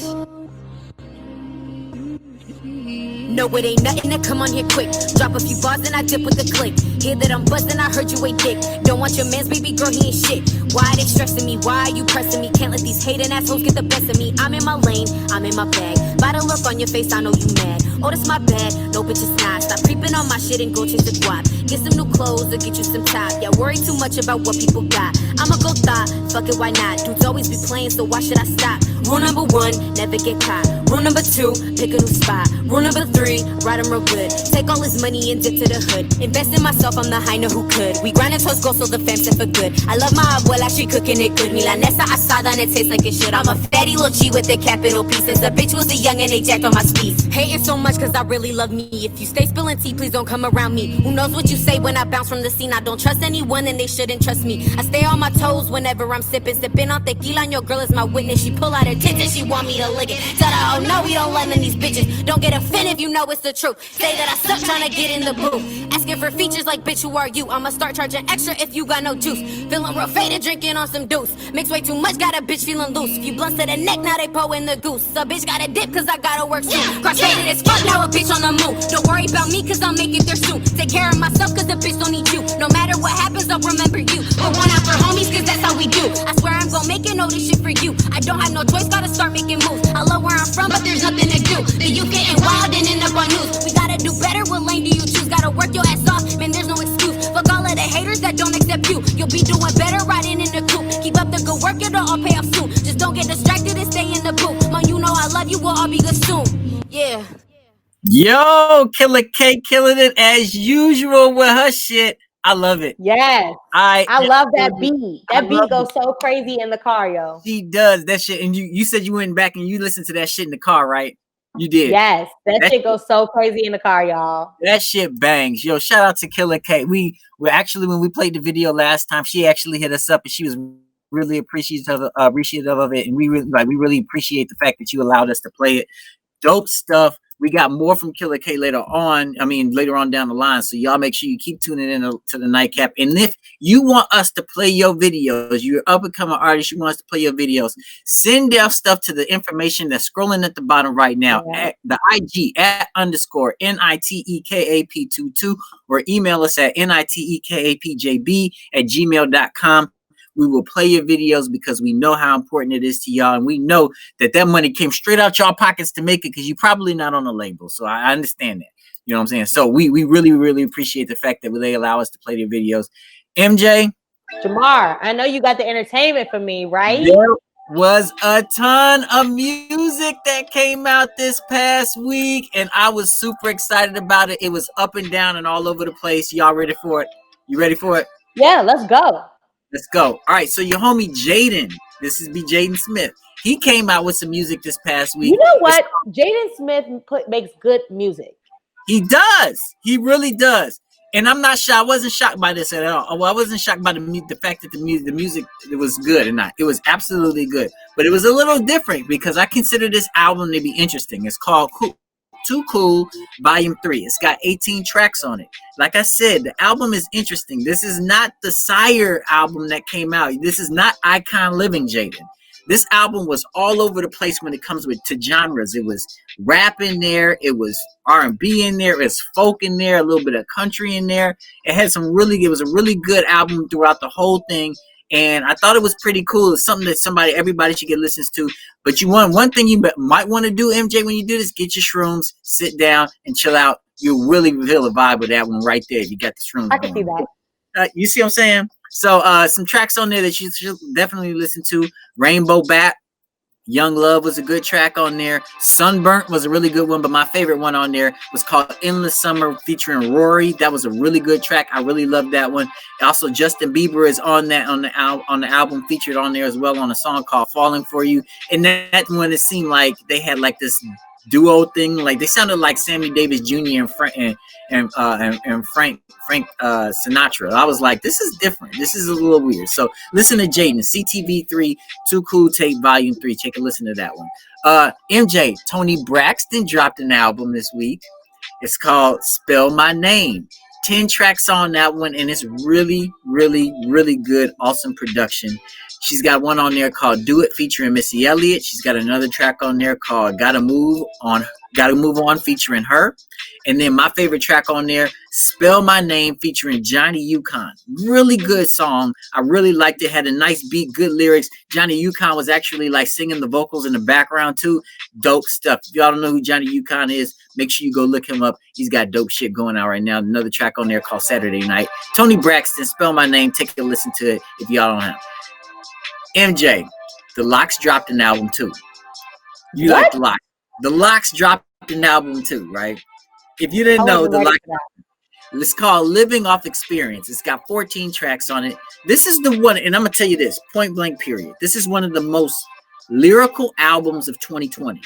No, it ain't nothing to come on here quick. Drop a few bars and I dip with the click. Hear that I'm buzzing, I heard you ate dick. Don't want your man's baby girl, he ain't shit. Why they stressing me? Why are you pressing me? Can't let these hating assholes get the best of me. I'm in my lane, I'm in my bag. By the look on your face, I know you mad. Oh, that's my bad, no bitch it's not. Stop creeping on my shit and go chase the guap. Get some new clothes or get you some top. Yeah, worry too much about what people got. I'ma go thought, fuck it, why not? Dudes always be playing, so why should I stop? Rule number 1, never get caught. Rule number 2, pick a new spot. Rule number 3, ride 'em real good. Take all his money and dip to the hood. Invest in myself, I'm the high, know who could. We grinding towards goals so the fam set for good. I love my abuela, she cooking it good. Milanesa asada and it tastes like it should. I'm a fatty little G with the capital pieces. A bitch was a young and they jacked on my speeds. Hating so much cause I really love me. If you stay spilling tea, please don't come around me. Who knows what you say when I bounce from the scene. I don't trust anyone and they shouldn't trust me. I stay on my toes whenever I'm sipping on tequila and your girl is my witness. She pull out her tits and she want me to lick it. Tell her, oh no, we don't let in these bitches. Don't get offended if you know it's the truth. Say that I suck trying to get in the booth. Asking for features like, bitch, who are you? I'ma start charging extra if you got no juice. Feeling real faded, drinking on some deuce. Mix way too much, got a bitch feeling loose. Few blunts to the neck, now they in the goose. A bitch got a dip, cause I gotta work soon. Cross-faded as fuck, now a bitch on the move. Don't worry about me, cause I'll make it there soon. Take care of myself, cause the bitch don't need you. No matter what happens, I'll remember you. Put one out for homies, cause that's how we do. I swear I'm gon' make it, all this shit for you. I don't have no choice, gotta start making moves. I love where I'm from, but there's nothing to do. The youth getting wild and end up on news. We gotta do better, what lane do you choose? Gotta work your ass off, man, there's no excuse. Fuck all of the haters that don't accept you. You'll be doing better riding in the coupe. Keep up the good work, it'll all pay off soon. Just don't get distracted and stay in the booth. Mom, you know I love you, we'll all be good soon. Yeah. Yo, Killer K killing it as usual with her shit. I love it. Yes. I love that beat. That beat goes so crazy in the car, yo. She does that shit. And you said you went back and you listened to that shit in the car, right? You did. Yes. That shit goes so crazy in the car, y'all. That shit bangs. Yo, shout out to Killer K. We were actually, when we played the video last time, she actually hit us up and she was really appreciative of it. And we really appreciate the fact that you allowed us to play it. Dope stuff. We got more from Killer K later on. Later on down the line. So y'all make sure you keep tuning in to the Nightcap. And if you want us to play your videos, you're up and coming artist, you want us to play your videos, send their stuff to the information that's scrolling at the bottom right now at the IG at _NITEKAP22 or email us at nitekapjb@gmail.com. We will play your videos because we know how important it is to y'all. And we know that money came straight out y'all pockets to make it because you're probably not on a label. So I understand that. You know what I'm saying? So we really, really appreciate the fact that they allow us to play their videos. MJ? Jamar, I know you got the entertainment for me, right? There was a ton of music that came out this past week. And I was super excited about it. It was up and down and all over the place. Y'all ready for it? You ready for it? Yeah, let's go. Let's go. All right, so your homie Jaden, this is Jaden Smith. He came out with some music this past week. You know what? Jaden Smith makes good music. He does. He really does. And I'm not shocked. I wasn't shocked by this at all. Well, I wasn't shocked by the fact that the music it was good or not. It was absolutely good. But it was a little different because I consider this album to be interesting. It's called Too Cool Volume 3. It's got 18 tracks on it. Like I said, the album is interesting. This is not the Sire album that came out. This is not Icon Living Jaden. This album was all over the place when it comes to genres. It was rap in there. It was R&B in there. It was folk in there. A little bit of country in there. It was a really good album throughout the whole thing. And I thought it was pretty cool. It's something that everybody should get listens to. But one thing you might want to do, MJ, when you do this, get your shrooms, sit down, and chill out. You'll really feel the vibe with that one right there. You got the shrooms. I can see that. You see what I'm saying? So some tracks on there that you should definitely listen to. Rainbow Bat, Young Love was a good track on there. Sunburnt was a really good one, but my favorite one on there was called Endless Summer featuring Rory. That was a really good track. I really loved that one. Also, Justin Bieber is on the album featured on there as well on a song called Falling For You. And that one, it seemed like they had like this duo thing. Like they sounded like Sammy Davis Jr. and Frank Sinatra. I was like, this is different. This is a little weird. So listen to Jaden, CTV3, Too Cool Tape Volume 3. Take a listen to that one. MJ, Toni Braxton dropped an album this week. It's called Spell My Name. 10 tracks on that one, and it's really, really, really good. Awesome production. She's got one on there called Do It featuring Missy Elliott. She's got another track on there called Gotta Move On featuring her. And then my favorite track on there, Spell My Name featuring Johnny Yukon. Really good song. I really liked it. Had a nice beat, good lyrics. Johnny Yukon was actually like singing the vocals in the background too. Dope stuff. If y'all don't know who Johnny Yukon is, make sure you go look him up. He's got dope shit going on right now. Another track on there called Saturday Night. Toni Braxton, Spell My Name. Take a listen to it if y'all don't have. MJ, the Lox dropped an album too. You like the Lox? The Lox dropped an album too, right? If you didn't know, the Lox, it's called Living Off Experience. It's got 14 tracks on it. This is the one, and I'm gonna tell you this, point blank period. This is one of the most lyrical albums of 2020.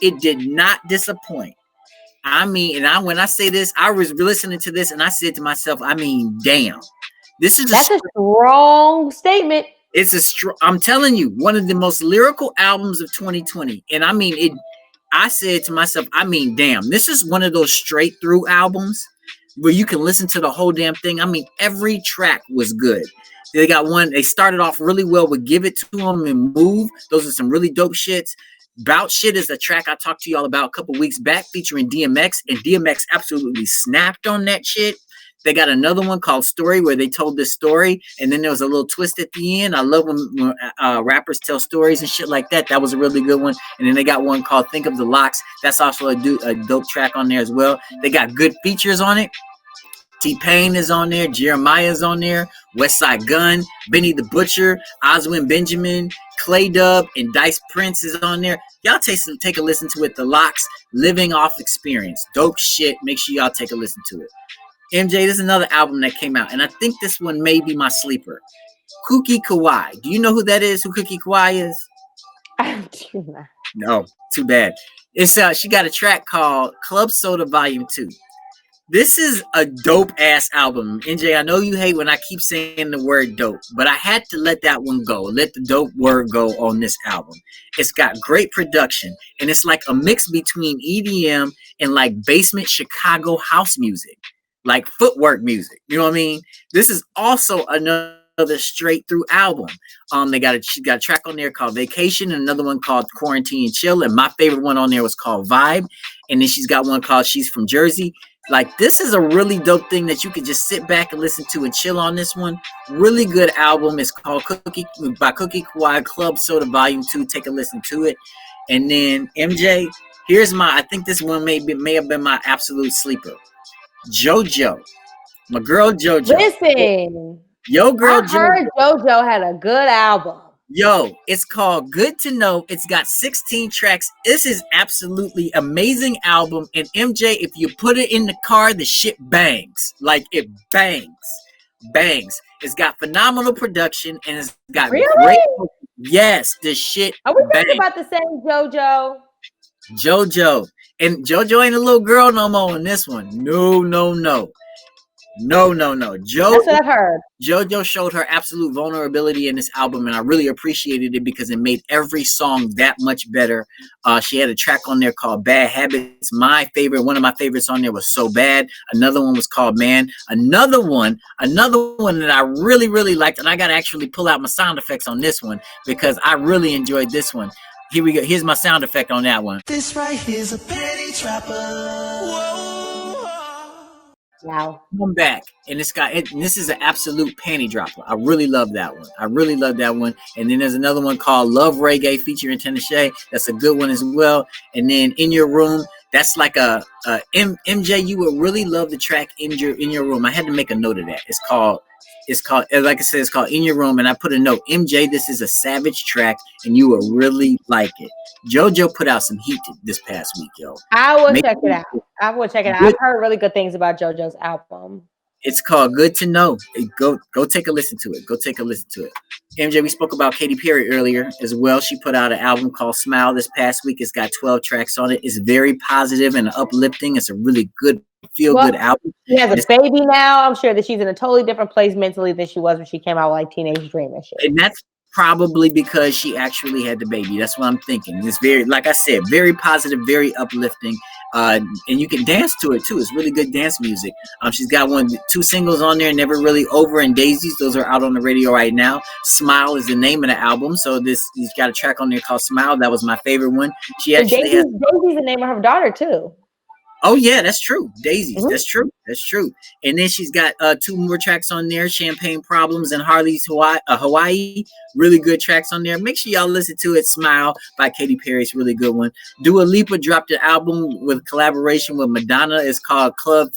It did not disappoint. I mean, and when I say this, I was listening to this and I said to myself, I mean, damn. That's a strong statement. I'm telling you, one of the most lyrical albums of 2020. And I mean it. I said to myself, I mean, damn, this is one of those straight through albums where you can listen to the whole damn thing. I mean, every track was good. They got one, they started off really well with Give It To Them and Move. Those are some really dope shits. Bout Shit is a track I talked to y'all about a couple weeks back featuring DMX, and DMX absolutely snapped on that shit. They got another one called Story where they told this story, and then there was a little twist at the end. I love when rappers tell stories and shit like that. That was a really good one. And then they got one called Think of the Lox. That's also a dope track on there as well. They got good features on it. T-Pain is on there. Jeremiah's on there. Westside Gunn, Benny the Butcher, Oswin Benjamin, Clay Dub, and Dice Prince is on there. Y'all take a listen to it. The Lox, Living Off Experience. Dope shit. Make sure y'all take a listen to it. MJ, this is another album that came out, and I think this one may be my sleeper. Kookie Kawai. Do you know who that is? Who Kookie Kawai is? I do not. No, too bad. It's she got a track called Club Soda Volume 2. This is a dope ass album. NJ, I know you hate when I keep saying the word dope, but I had to let that one go. Let the dope word go on this album. It's got great production, and it's like a mix between EDM and like basement Chicago house music. Like footwork music, you know what I mean? This is also another straight through album. She got a track on there called Vacation, and another one called Quarantine and Chill. And my favorite one on there was called Vibe. And then she's got one called She's From Jersey. Like, this is a really dope thing that you could just sit back and listen to and chill on this one. Really good album. It's called Kookie Kawai, Club Soda Volume 2. Take a listen to it. And then MJ, I think this one may have been my absolute sleeper. JoJo, my girl JoJo. Listen, yo, girl, I heard JoJo had a good album. Yo, it's called Good to Know. It's got 16 tracks. This is absolutely amazing album. And MJ, if you put it in the car, the shit bangs. Like, it bangs. It's got phenomenal production, and it's got great. Yes, the shit. Are we talking about the same JoJo? JoJo. And JoJo ain't a little girl no more in this one. No. That's what I've heard. JoJo showed her absolute vulnerability in this album, and I really appreciated it because it made every song that much better. She had a track on there called Bad Habits. One of my favorites on there was So Bad. Another one was called Man. Another one that I really, really liked, and I got to actually pull out my sound effects on this one because I really enjoyed this one. Here we go. Here's my sound effect on that one. This right here's a penny trapper. Whoa. Wow. Come back. And this is an absolute panty dropper. I really love that one. And then there's another one called Love Reggae featuring Tennessee. That's a good one as well. And then In Your Room, that's like a MJ, you would really love the track In Your Room. I had to make a note of that. It's called, like I said, it's called In Your Room, and I put a note, MJ, this is a savage track, and you will really like it. JoJo put out some heat this past week, yo. I will check it out. I've heard really good things about JoJo's album. It's called Good to Know. Go take a listen to it. MJ, we spoke about Katy Perry earlier as well. She put out an album called Smile this past week. It's got 12 tracks on it. It's very positive and uplifting. It's a really good feel-good album. She has a baby now. I'm sure that she's in a totally different place mentally than she was when she came out with like Teenage Dream and shit. And Probably because she actually had the baby. That's what I'm thinking. It's very, like I said, very positive, very uplifting. And you can dance to it too. It's really good dance music. She's got two singles on there, Never Really Over and Daisies. Those are out on the radio right now. Smile is the name of the album. So he's got a track on there called Smile. That was my favorite one. She actually Daisy's the name of her daughter too. Oh yeah, that's true. Daisies. Mm-hmm. That's true. And then she's got 2 more tracks on there, Champagne Problems and Harley's Hawaii. Really good tracks on there. Make sure y'all listen to it. Smile by Katy Perry. It's a really good one. Dua Lipa dropped an album with collaboration with Madonna. It's called Club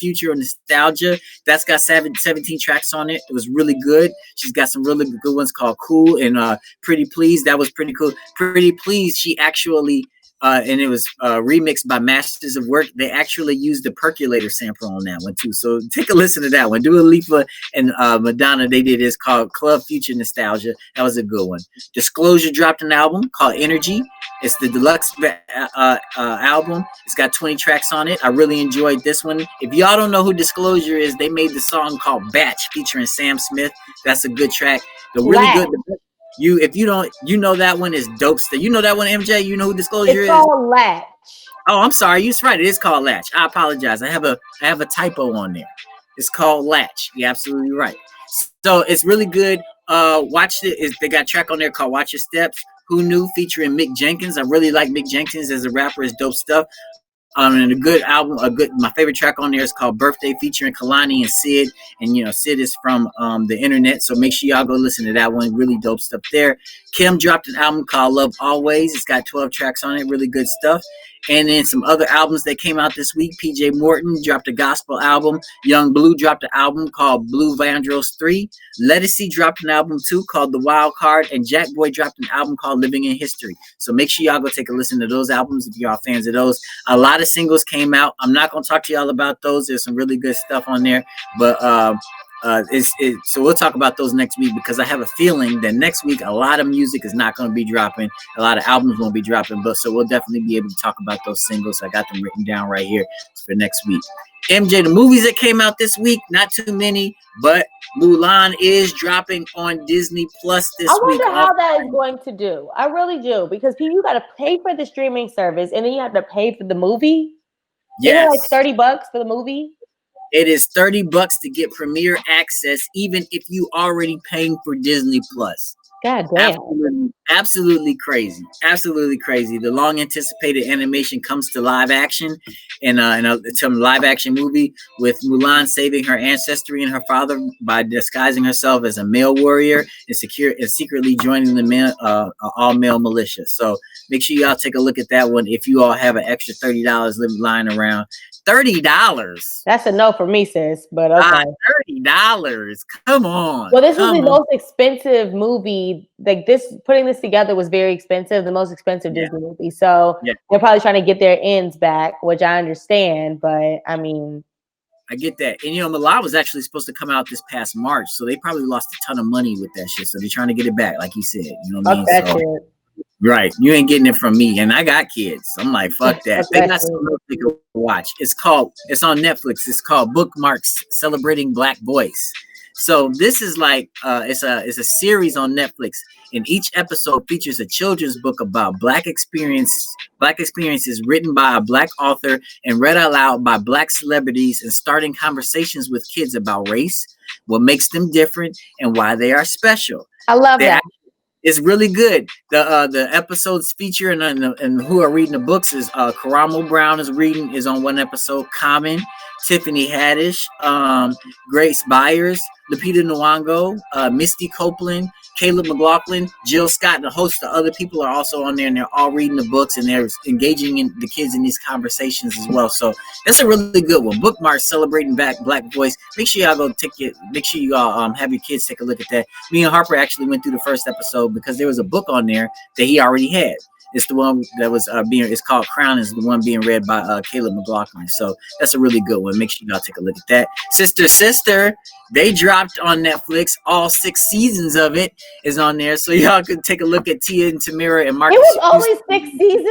Future Nostalgia. That's got 17 tracks on it. It was really good. She's got some really good ones called Cool and Pretty Please. That was pretty cool. Pretty Please, she actually and it was remixed by Masters of Work. They actually used the Percolator sample on that one too. So take a listen to that one. Dua Lipa and Madonna, they did this called Club Future Nostalgia. That was a good one. Disclosure dropped an album called Energy. It's the deluxe album. It's got 20 tracks on it. I really enjoyed this one. If y'all don't know who Disclosure is, they made the song called Batch featuring Sam Smith. That's a good track. The really good. If you don't, you know that one is dope stuff. You know that one, MJ? You know who Disclosure is? It's called Latch. Oh, I'm sorry. You're right. It is called Latch. I apologize. I have a typo on there. It's called Latch. You're absolutely right. So it's really good. Watch it. They got a track on there called Watch Your Steps. Who Knew featuring Mick Jenkins. I really like Mick Jenkins as a rapper. It's dope stuff. And a good album, my favorite track on there is called Birthday featuring Kalani and Sid. And Sid is from the internet, so make sure y'all go listen to that one. Really dope stuff there. Kim dropped an album called Love Always. It's got 12 tracks on it, really good stuff. And then some other albums that came out this week. PJ Morton dropped a gospel album. Young Blue dropped an album called Blue Vandross 3. Ledisi dropped an album too called The Wild Card. And Jack Boy dropped an album called Living in History. So make sure y'all go take a listen to those albums if y'all fans of those. A lot of singles came out. I'm not going to talk to y'all about those. There's some really good stuff on there. But so we'll talk about those next week, because I have a feeling that next week a lot of music is not going to be dropping, a lot of albums won't be dropping, but so we'll definitely be able to talk about those singles. I got them written down right here for next week. MJ, the movies that came out this week, not too many, but Mulan is dropping on Disney Plus this week. I wonder how that is going to do. I really do, because you got to pay for the streaming service and then you have to pay for the movie. Yes. Isn't it like $30 for the movie? It is $30 to get premiere access, even if you already paying for Disney Plus. God damn. Absolutely crazy. Absolutely crazy. The long anticipated animation comes to live action in some live action movie with Mulan saving her ancestry and her father by disguising herself as a male warrior and secretly joining the all male militia. So make sure y'all take a look at that one if you all have an extra $30 lying around. $30. That's a no for me, sis. But okay. $30. Come on. Well, this was the most expensive movie. Like putting this together was very expensive. The most expensive Disney movie. So they're probably trying to get their ends back, which I understand. But I mean, I get that. And Mulan was actually supposed to come out this past March, so they probably lost a ton of money with that shit. So they're trying to get it back, like you said. You know what I mean? So, right. You ain't getting it from me. And I got kids. I'm like, fuck that. They got something else to go watch. It's on Netflix. It's called Bookmarks Celebrating Black Voice. So this is like it's a series on Netflix, and each episode features a children's book about black experiences written by a black author and read out loud by black celebrities, and starting conversations with kids about race, what makes them different, and why they are special. I love that. It's really good. The episodes feature and who are reading the books is Karamo Brown is on one episode. Common, Tiffany Haddish, Grace Byers, Lupita Nyong'o, Misty Copeland, Caleb McLaughlin, Jill Scott, and a host of other people are also on there, and they're all reading the books and they're engaging in the kids in these conversations as well. So that's a really good one. Bookmark Celebrating Black Voice. Make sure y'all go make sure you all have your kids take a look at that. Me and Harper actually went through the first episode because there was a book on there that he already had. It's the one that was it's called Crown, is the one being read by Caleb McLaughlin. So that's a really good one. Make sure y'all take a look at that. Sister, they dropped on Netflix. All 6 seasons of it is on there. So y'all can take a look at Tia and Tamira and Marcus. It was only 6 seasons?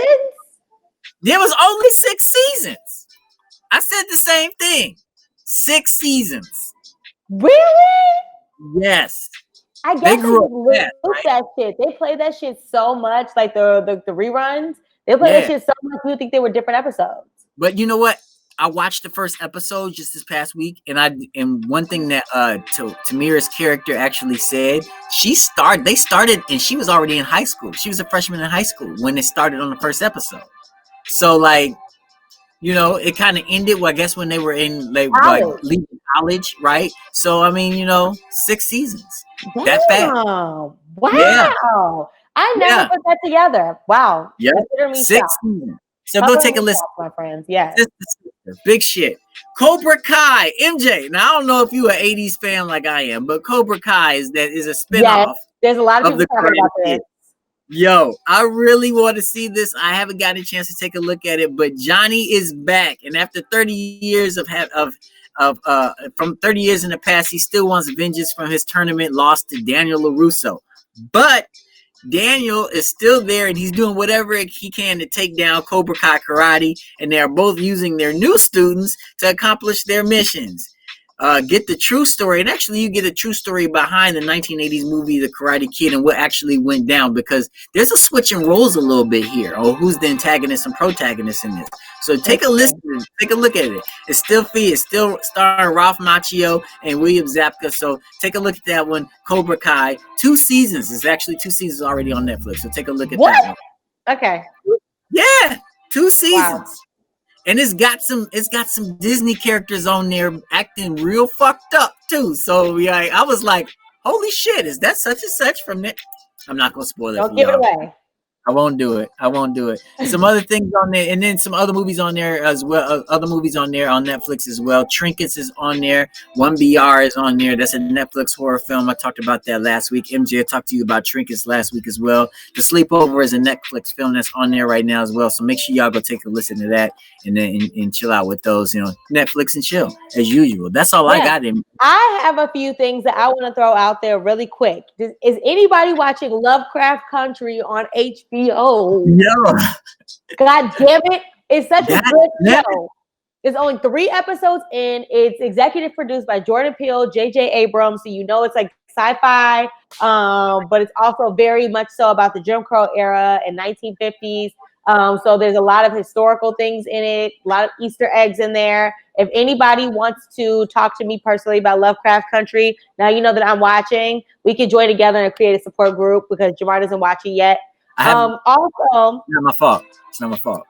There was only 6 seasons. I said the same thing. 6 seasons. Really? Yes. I guess They grew up loop fast, right? that shit. They play that shit so much, like the reruns. They play that shit so much. You would think they were different episodes. But you know what? I watched the first episode just this past week, and one thing that Tamira's character actually said, they started, and she was already in high school. She was a freshman in high school when it started on the first episode. So like, you know, it kind of ended, well, I guess when they were in leaving college, right? So I mean, you know, 6 seasons. Damn. That fast. Wow. Yeah. I never put that together. Wow. Yeah. 6 seasons. So go take a listen, my friends. Yeah. Big shit. Cobra Kai, MJ. Now I don't know if you an 80s fan like I am, but Cobra Kai is a spinoff. Yes, there's a lot of people talking about this. Yo, I really want to see this. I haven't gotten a chance to take a look at it, but Johnny is back, and after 30 years from 30 years in the past, he still wants vengeance from his tournament loss to Daniel LaRusso. But Daniel is still there, and he's doing whatever he can to take down Cobra Kai Karate, and they are both using their new students to accomplish their missions. Get the true story, and actually you get a true story behind the 1980s movie The Karate Kid and what actually went down, because there's a switch in roles a little bit here, or who's the antagonist and protagonist in this. So take a listen, take a look at it. It's still free. It's still starring Ralph Macchio and William Zabka. So take a look at that one, Cobra Kai. 2 seasons. It's actually 2 seasons already on Netflix. So take a look at that one. Okay. Yeah, 2 seasons. Wow. And it's got some Disney characters on there acting real fucked up too. So yeah, I was like, holy shit, is that such and such from it? I'm not gonna spoil it. Don't give it away. I won't do it. Some other things on there, and then some other movies on there as well. Other movies on there on Netflix as well. Trinkets is on there. 1BR is on there. That's a Netflix horror film. I talked about that last week. MJ, I talked to you about Trinkets last week as well. The Sleepover is a Netflix film that's on there right now as well. So make sure y'all go take a listen to that and then and chill out with those. You know, Netflix and chill as usual. That's all I got. I have a few things that I want to throw out there really quick. Is anybody watching Lovecraft Country on HBO? No. God damn it. It's such a good show. There's only 3 episodes in. It's executive produced by Jordan Peele, J.J. Abrams. So you know it's like sci-fi, but it's also very much so about the Jim Crow era and 1950s. So there's a lot of historical things in it, a lot of Easter eggs in there. If anybody wants to talk to me personally about Lovecraft Country, now you know that I'm watching. We can join together and create a support group because Jamar doesn't watch it yet. Also, it's not my fault. It's not my fault.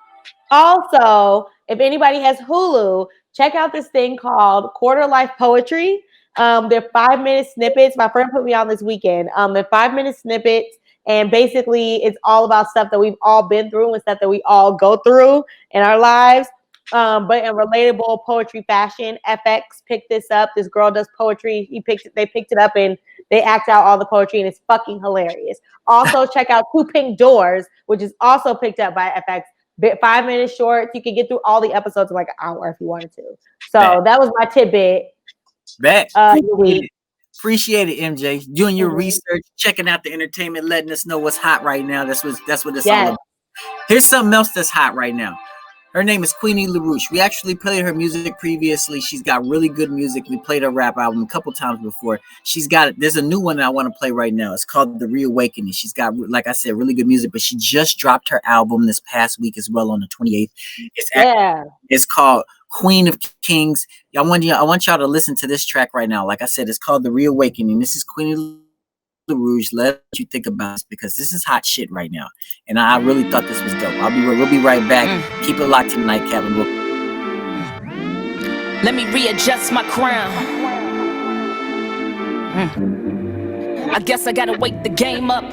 Also, if anybody has Hulu, check out this thing called Quarter Life Poetry. They're 5-minute snippets. My friend put me on this weekend. They're 5-minute snippets. And basically, it's all about stuff that we've all been through and stuff that we all go through in our lives. But in relatable poetry fashion. FX picked this up. This girl does poetry. They picked it up and they act out all the poetry, and it's fucking hilarious. Also, check out Two Pink Doors, which is also picked up by FX. 5-minute shorts. You can get through all the episodes in like an hour if you wanted to. So that was my tidbit. Appreciate it, MJ. Doing your research, checking out the entertainment, letting us know what's hot right now. That's what it's all about. Here's something else that's hot right now. Her name is Queenie LaRouche. We actually played her music previously. She's got really good music. We played her rap album a couple times before. There's a new one that I want to play right now. It's called The Reawakening. She's got, like I said, really good music, but she just dropped her album this past week as well on the 28th. It's called Queen of Kings. I want y'all to listen to this track right now. Like I said, it's called The Reawakening. This is Queenie LaRouche. Let you think about this because this is hot shit right now, and I really thought this was dope. We'll be right back. Keep it locked to Nite Kap. Let me readjust my crown. I guess I gotta wake the game up.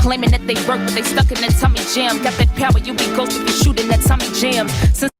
Claiming that they work, but they stuck in that tummy jam. Got that power, you be ghost if you shooting that tummy jam. Since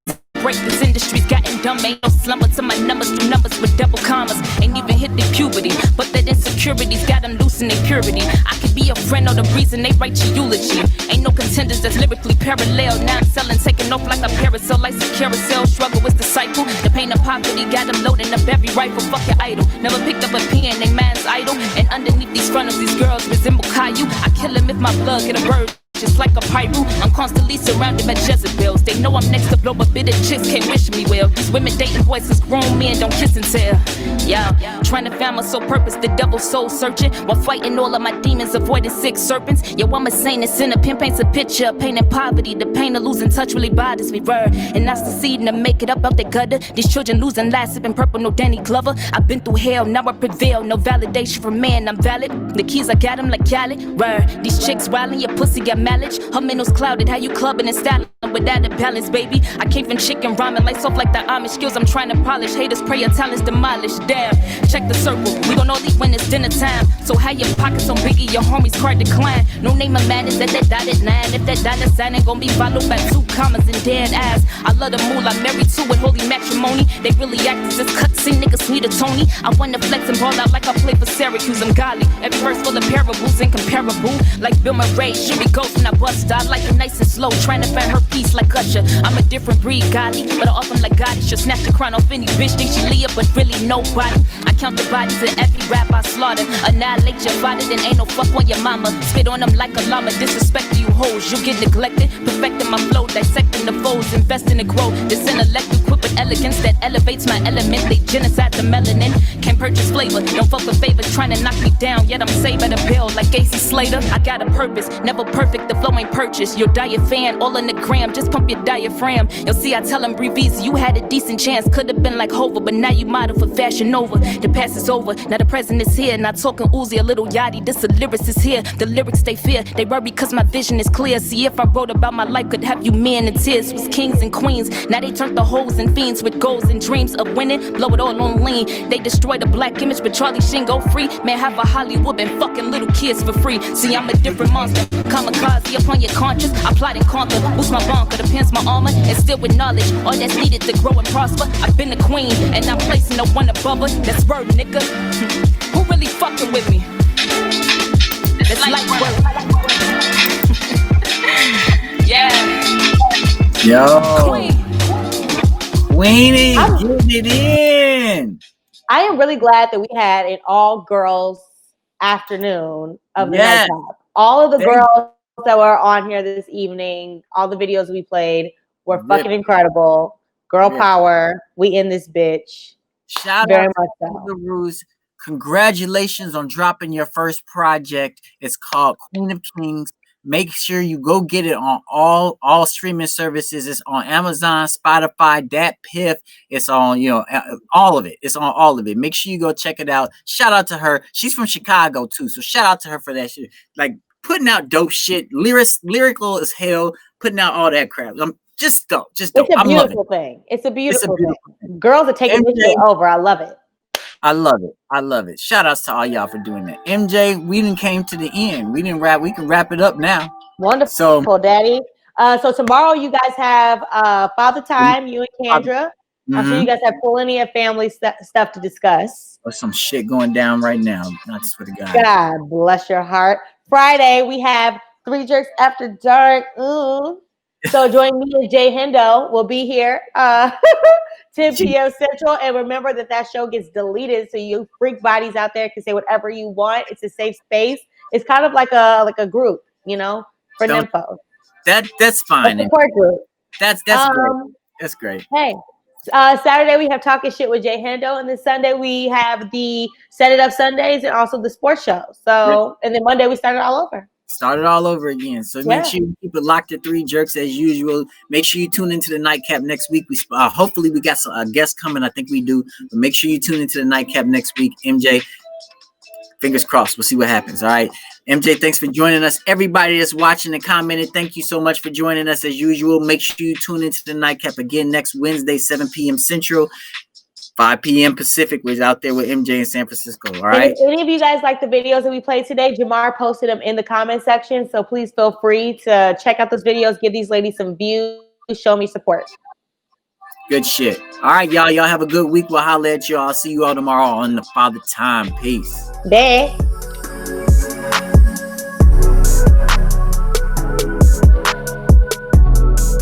break this industry's gotten dumb, ain't no slumber to my numbers, through numbers with double commas. Ain't even hit their puberty, but that insecurity's got them loose in their purity. I could be a friend or the reason they write your eulogy. Ain't no contenders that's lyrically parallel. Now I'm selling, taking off like a parasol, like some carousel. Struggle with the cycle, the pain of poverty got them loading up every rifle. Fuck your idol, never picked up a pen, they man's idol. And underneath these fronts, these girls resemble Caillou. I kill him if my blood get a bird. just like a pyro. I'm constantly surrounded by Jezebels. They know I'm next to blow, but bitter chicks can't wish me well. These women dating boys since grown men don't kiss and tell. Yeah, trying to find my soul purpose, the devil's soul searching, while fighting all of my demons, avoiding sick serpents. Yo, I'm a saint, a sinner, pimp paints a picture of pain and poverty. The pain of losing touch really bothers me, word. And that's the seed to make it up out the gutter. These children losing lives, sipping purple, no Danny Glover. I've been through hell, now I prevail. No validation from man, I'm valid. The keys, I got them like Khaled, word. These chicks wildin', your pussy got mileage. Her mental's clouded, how you clubbing and styling without a balance, baby. I came from chicken ramen, lights off like the Amish. Skills I'm trying to polish, haters pray your talents demolished. Damn, check the circle, we gon' all eat when it's dinner time. So how your pockets on Biggie, your homies card decline. No name of madness that dotted line. If that dollar sign ain't gon' be followed by 2 commas and dead eyes. I love the mood, I'm married to with holy matrimony. They really act as if cutscene niggas need a Tony. I wanna flex and ball out like I play for Syracuse. I'm golly, at first full of parables, incomparable. Like Bill Murray, should be ghost when I bust. I like it nice and slow, trying to find her peace like Usher. I'm a different breed, golly, but I often like Gotti. She'll snap the crown off any bitch, think she Leah, but really nobody. I count the bodies in every rap I slaughter. Annihilate your father, then ain't no fuck on your mama. Spit on them like a llama, disrespect you hoes. You get neglected, perfecting my flow, dissecting the foes, investing to grow. This intellect equipped with elegance that elevates my element. They genocide the melanin, can't purchase flavor. Don't fuck with favors, trying to knock me down, yet I'm saved by the bill like AC Slater. I got a purpose, never perfect, the flow ain't purchased. Your diet fan, all in the gram, just pump your diaphragm. You'll see I tell them breathe easy, you had a decent chance. Could've been like Hova, but now you model for Fashion Nova. The past is over, now the present is here. Not talking Uzi, a little Yachty, this a lyricist here. The lyrics they fear, they worry cause my vision is clear. See if I wrote about my life, could have you men in tears. Was kings and queens, now they turned the hoes and fiends with goals and dreams of winning. Blow it all on lean, they destroy the black image, but Charlie Sheen go free. Man, have a Hollywood been fucking little kids for free. See, I'm a different monster, kamikaze upon your conscience. I plot and conquer, boost my bunker, depends my armor, and still with knowledge, all that's needed to grow and prosper. I've been the queen, and I'm placing no one above her. That's word, nigga. Who really fucking with me? That's like word. Yeah. Yo. Queen. Queenie, get it in. I am really glad that we had an all-girls afternoon of the Nite Kap. All of the girls that were on here this evening, all the videos we played were fucking incredible. Girl power. We in this bitch. Shout Very out much to so. Verzuz. Congratulations on dropping your first project. It's called Queen of Kings. Make sure you go get it on all streaming services. It's on Amazon, Spotify, Dat Piff. It's on, all of it. It's on all of it. Make sure you go check it out. Shout out to her. She's from Chicago too, so shout out to her for that shit. Like putting out dope shit, lyrical as hell, putting out all that crap. Just dope. It's a beautiful thing. It's a beautiful thing. Girls are taking this shit over. I love it. I love it. Shout outs to all y'all for doing that. MJ, we didn't came to the end. We didn't wrap. We can wrap it up now. Wonderful, Daddy. So tomorrow you guys have Father Time, you and Kendra. I'm sure you guys have plenty of family stuff to discuss. There's some shit going down right now. I swear to God. God bless your heart. Friday we have 3 Jerks After Dark. Ooh. So join me and Jay Hendo. We'll be here 10 p.m. Central. And remember that show gets deleted, so you freak bodies out there can say whatever you want. It's a safe space. It's kind of like a group, for nympho. That's fine. A support group. That's great. That's great. Hey, Saturday we have Talking Shit with Jay Hendo, and then Sunday we have the Set It Up Sundays and also the sports show. So, and then Monday we start it all over. Start it all over again. So make sure you keep it locked at 3 Jerks as usual. Make sure you tune into the Nite Kap next week. We hopefully we got some guests coming. I think we do. But make sure you tune into the Nite Kap next week. MJ, fingers crossed. We'll see what happens. All right. MJ, thanks for joining us. Everybody that's watching and commenting, thank you so much for joining us as usual. Make sure you tune into the Nite Kap again next Wednesday, 7 p.m. Central. 5 p.m. Pacific was out there with MJ in San Francisco. All right. If any of you guys like the videos that we played today, Jamar posted them in the comment section. So please feel free to check out those videos. Give these ladies some views. Show me support. Good shit. All right, y'all. Y'all have a good week. We'll holler at y'all. I'll see you all tomorrow on the Father Time. Peace. Bye.